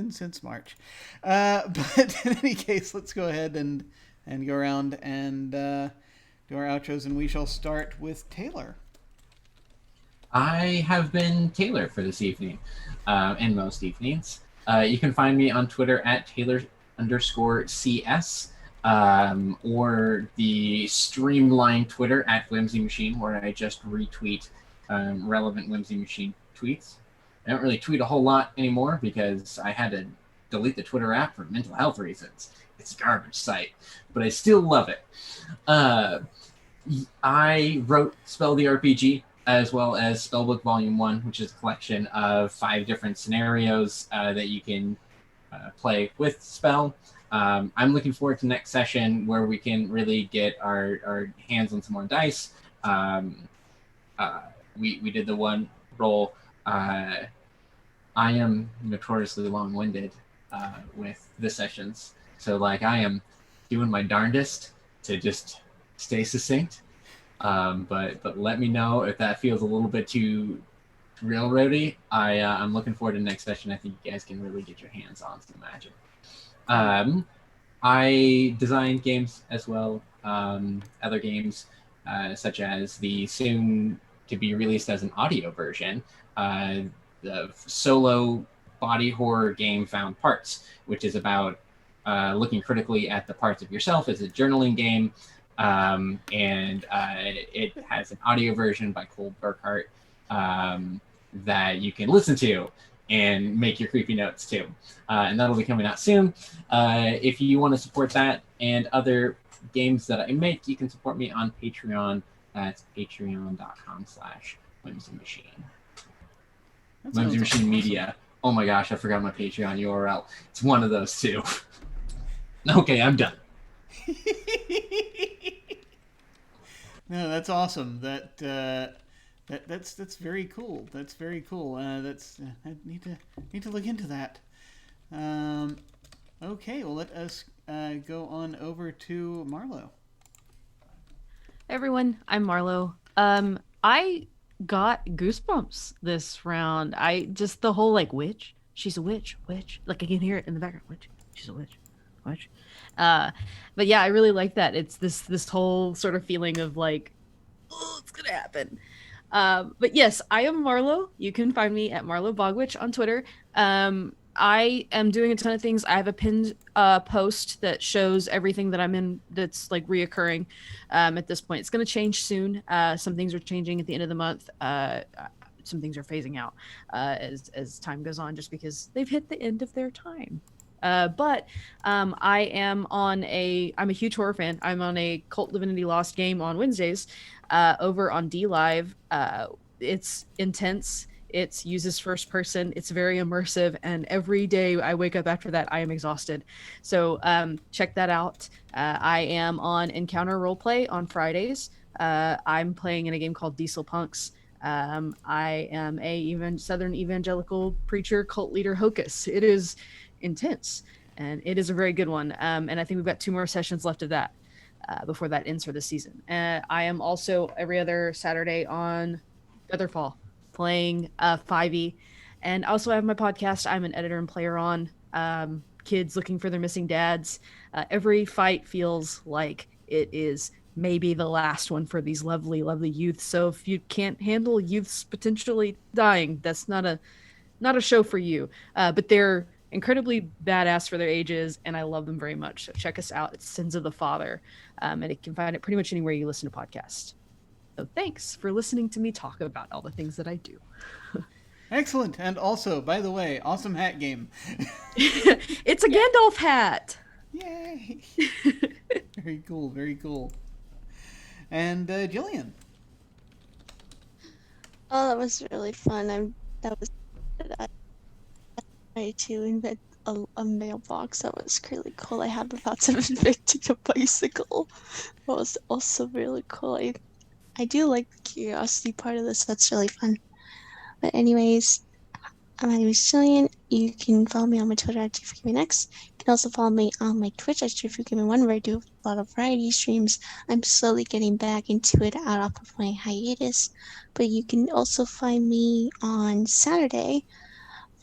since March. But in any case, let's go ahead and go around and do our outros, and we shall start with Taylor. I have been Taylor for this evening, and most evenings. You can find me on Twitter at Taylor_CS, or the streamlined Twitter at Whimsy Machine, where I just retweet relevant Whimsy Machine tweets. I don't really tweet a whole lot anymore because I had to delete the Twitter app for mental health reasons. It's a garbage site, but I still love it. I wrote Spell the RPG, as well as Spellbook Volume 1, which is a collection of 5 different scenarios that you can play with Spell. I'm looking forward to next session where we can really get our hands on some more dice. We did the one roll. I am notoriously long-winded with the sessions, so like I am doing my darndest to just stay succinct. But let me know if that feels a little bit too railroady. I'm looking forward to the next session. I think you guys can really get your hands on some magic. I design games as well, other games such as the soon to be released as an audio version, the solo body horror game Found Parts, which is about looking critically at the parts of yourself as a journaling game. And it has an audio version by Cole Burkhart that you can listen to and make your creepy notes too. And that'll be coming out soon. If you want to support that and other games that I make, you can support me on Patreon. That's patreon.com/Whimsy Machine. Whimsy Machine Media. Oh my gosh, I forgot my Patreon URL. It's one of those two. Okay, I'm done. No, that's awesome. That's very cool. That's very cool. I need to look into that. Okay, well, let us go on over to Marlo. Hey everyone, I'm Marlo. I got goosebumps this round. I just the whole like witch. She's a witch. Like I can hear it in the background. Witch. She's a witch. Uh, but yeah, I really like that. It's this whole sort of feeling of like, oh, it's gonna happen. But yes, I am Marlo. You can find me at Marlo Bogwitch on Twitter. I am doing a ton of things. I have a pinned post that shows everything that I'm in that's like reoccurring at this point. It's going to change soon. Some things are changing at the end of the month. Some things are phasing out as time goes on just because they've hit the end of their time. But I am I'm a huge horror fan. I'm on a Cult Divinity Lost game on Wednesdays over on D Live. It's intense. It uses first person. It's very immersive. And every day I wake up after that, I am exhausted. So check that out. I am on Encounter Roleplay on Fridays. I'm playing in a game called Diesel Punks. I am a Southern evangelical preacher, cult leader, Hocus. It is intense, and it is a very good one. And I think we've got 2 more sessions left of that before that ends for the season. I am also every other Saturday on Featherfall playing 5e, and also I have my podcast I'm an editor and player on. Kids looking for their missing dads. Every fight feels like it is maybe the last one for these lovely youths. So if you can't handle youths potentially dying, that's not a show for you. But they're incredibly badass for their ages, and I love them very much. So check us out. It's Sins of the Father, and you can find it pretty much anywhere you listen to podcasts. So thanks for listening to me talk about all the things that I do. Excellent. And also, by the way, awesome hat game. It's a Gandalf hat. Yay. Very cool. Very cool. And Gillian. Oh, that was really fun. I tried to invent a mailbox. That was really cool. I had the thoughts of inventing a bicycle. That was also really cool. I do like the curiosity part of this. That's really fun. But anyways, my name is Gillian. You can follow me on my Twitter at GForgiveMeNext. You can also follow me on my Twitch at GForgiveMe1, where I do a lot of variety streams. I'm slowly getting back into it out of my hiatus. But you can also find me on Saturday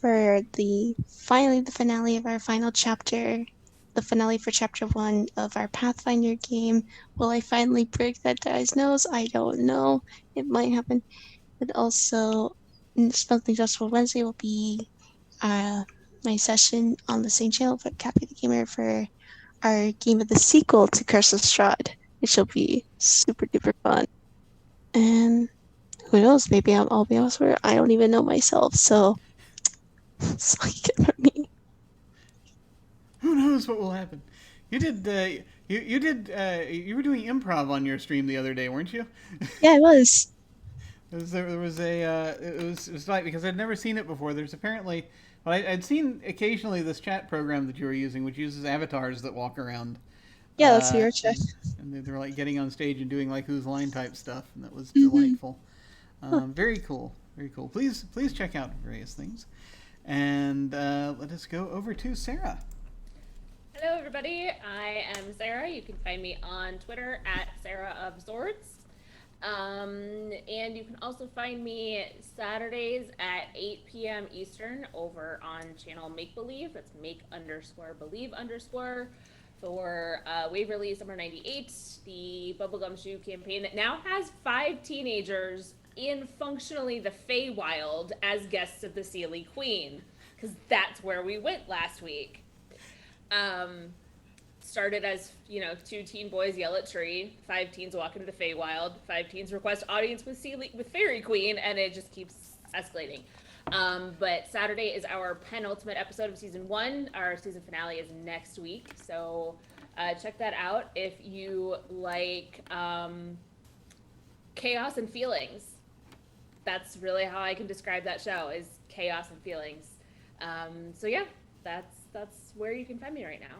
for the finale of our final chapter, the finale for chapter 1 of our Pathfinder game. Will I finally break that guy's nose? I don't know. It might happen. But also, Something Just for Wednesday will be my session on the same channel for Cappy the Gamer for our game of the sequel to Curse of Strahd, which will be super duper fun. And who knows, maybe I'll be elsewhere. I don't even know myself, so you get from me. Who knows what will happen? You did. You were doing improv on your stream the other day, weren't you? Yeah, I was. It was like, because I'd never seen it before. There's apparently, well, I'd seen occasionally this chat program that you were using, which uses avatars that walk around. Yeah, that's your check. And they were like getting on stage and doing like who's line type stuff, and that was delightful. Very cool, very cool. Please check out various things, and let us go over to Sara. Hello, everybody. I am Sara. You can find me on Twitter at Sara of Swords. And you can also find me Saturdays at 8 p.m. Eastern over on channel Make Believe. That's make_believe_ for Waverly Summer 98, the Bubblegum Shoe campaign that now has 5 teenagers in functionally the Feywild as guests of the Seelie Queen, because that's where we went last week. Started as, 2 teen boys yell at tree, 5 teens walk into the Feywild, 5 teens request audience with Fairy Queen, and it just keeps escalating. But Saturday is our penultimate episode of season 1. Our season finale is next week, so check that out if you like chaos and feelings. That's really how I can describe that show, is chaos and feelings. So yeah, that's where you can find me right now.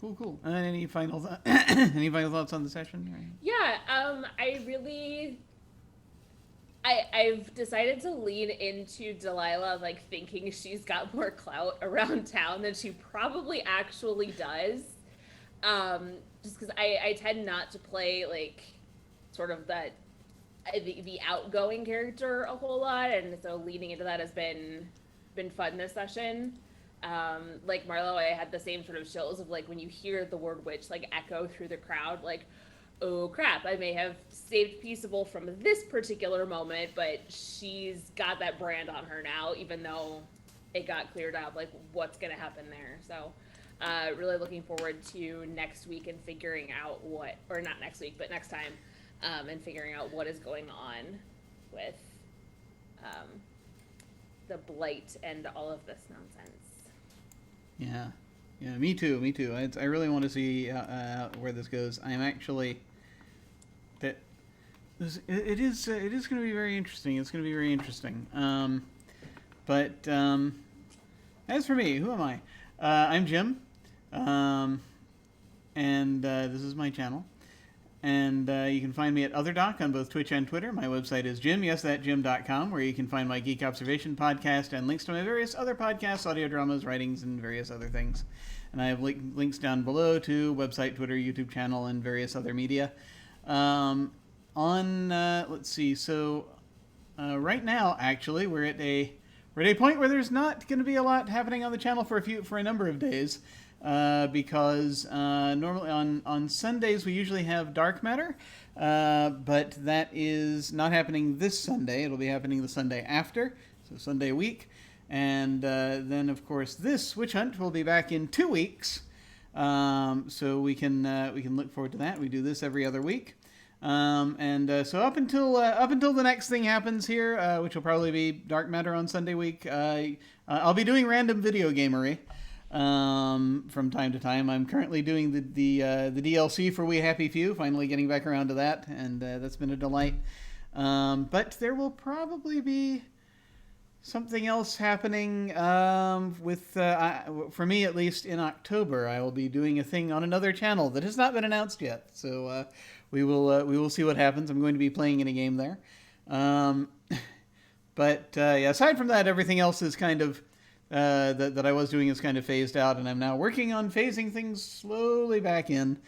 Cool. And then any final thoughts on the session? Yeah, I've decided to lean into Delilah, like, thinking she's got more clout around town than she probably actually does. Just because I tend not to play, like, sort of that the outgoing character a whole lot, and so leading into that has been fun this session. Like Marlo, I had the same sort of chills of like when you hear the word witch like echo through the crowd, like, oh crap, I may have saved Peaceable from this particular moment, but she's got that brand on her now, even though it got cleared up, like what's gonna happen there. So really looking forward to next week and figuring out what, or not next week, but next time, and figuring out what is going on with the blight and all of this nonsense. Yeah, yeah, me too. Me too. I really want to see where this goes. I am actually that it is going to be very interesting. It's going to be very interesting. But as for me, who am I? I'm Jim, and this is my channel. And you can find me at OtherDoc on both Twitch and Twitter. My website is jim.com, where you can find my Geek Observation podcast and links to my various other podcasts, audio dramas, writings, and various other things. And I have links down below to website, Twitter, YouTube channel, and various other media. Let's see, so right now, actually, we're at a point where there's not going to be a lot happening on the channel for a number of days. Because normally on Sundays we usually have Dark Matter, but that is not happening this Sunday. It'll be happening the Sunday after, so Sunday week. And then, of course, this Witch Hunt will be back in 2 weeks, so we can look forward to that. We do this every other week. So up until the next thing happens here, which will probably be Dark Matter on Sunday week, I'll be doing random video gamery. From time to time. I'm currently doing the DLC for We Happy Few, finally getting back around to that, and that's been a delight. But there will probably be something else happening for me at least in October. I will be doing a thing on another channel that has not been announced yet, so we will see what happens. I'm going to be playing in a game there. Aside from that, everything else is kind of that I was doing is kind of phased out, and I'm now working on phasing things slowly back in.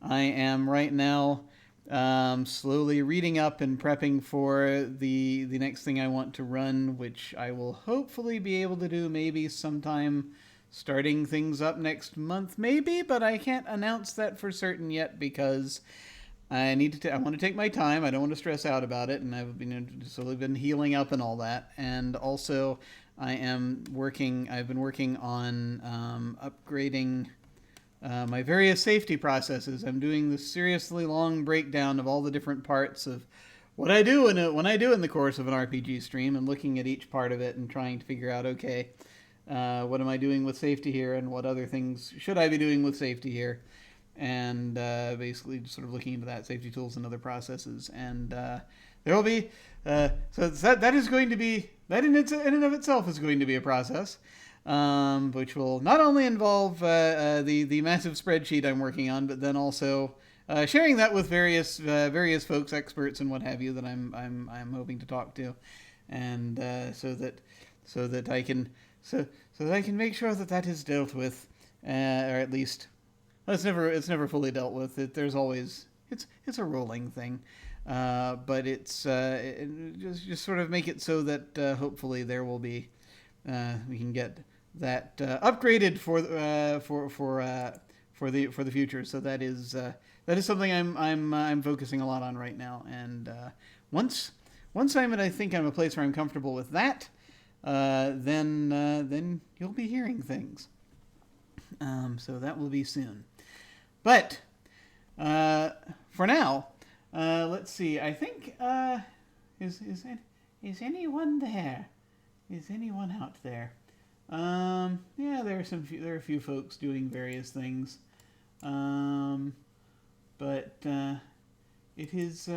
I am right now slowly reading up and prepping for the next thing I want to run, which I will hopefully be able to do maybe sometime starting things up next month, maybe, but I can't announce that for certain yet because I want to take my time. I don't want to stress out about it, and I've been healing up and all that, and also I've been working on upgrading my various safety processes. I'm doing this seriously long breakdown of all the different parts of what I do in the course of an RPG stream, and looking at each part of it and trying to figure out, okay, what am I doing with safety here, and what other things should I be doing with safety here, and basically sort of looking into that, safety tools and other processes. And there will be that is going to be, that in and of itself is going to be a process, which will not only involve the massive spreadsheet I'm working on, but then also sharing that with various folks, experts and what have you, that I'm hoping to talk to, and so that I can make sure that is dealt with, or at least it's never fully dealt with. There's always it's a rolling thing. But it's just sort of make it so that hopefully there will be we can get that upgraded for the future. So that is something I'm focusing a lot on right now. And once I think I'm a place where I'm comfortable with that, then you'll be hearing things. So that will be soon. But for now. Let's see. I think is anyone there? Is anyone out there? Yeah, there are a few folks doing various things. But it is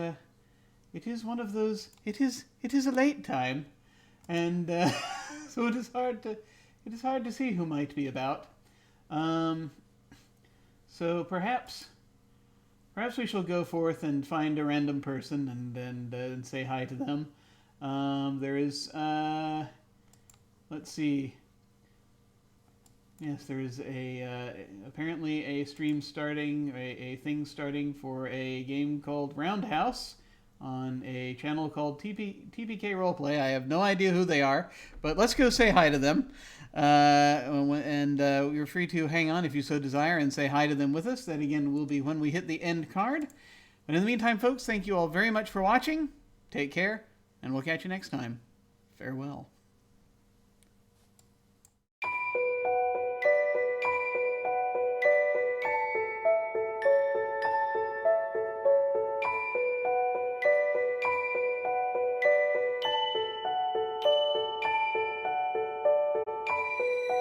one of those. It is a late time, and so it is hard to see who might be about. So perhaps we shall go forth and find a random person and say hi to them. There is, let's see. Yes, there is apparently a stream starting, a thing starting for a game called Roundhouse on a channel called TPK Roleplay. I have no idea who they are, but let's go say hi to them. And you're free to hang on if you so desire and say hi to them with us. That again will be when we hit the end card. But in the meantime, folks, thank you all very much for watching. Take care, and we'll catch you next time. Farewell.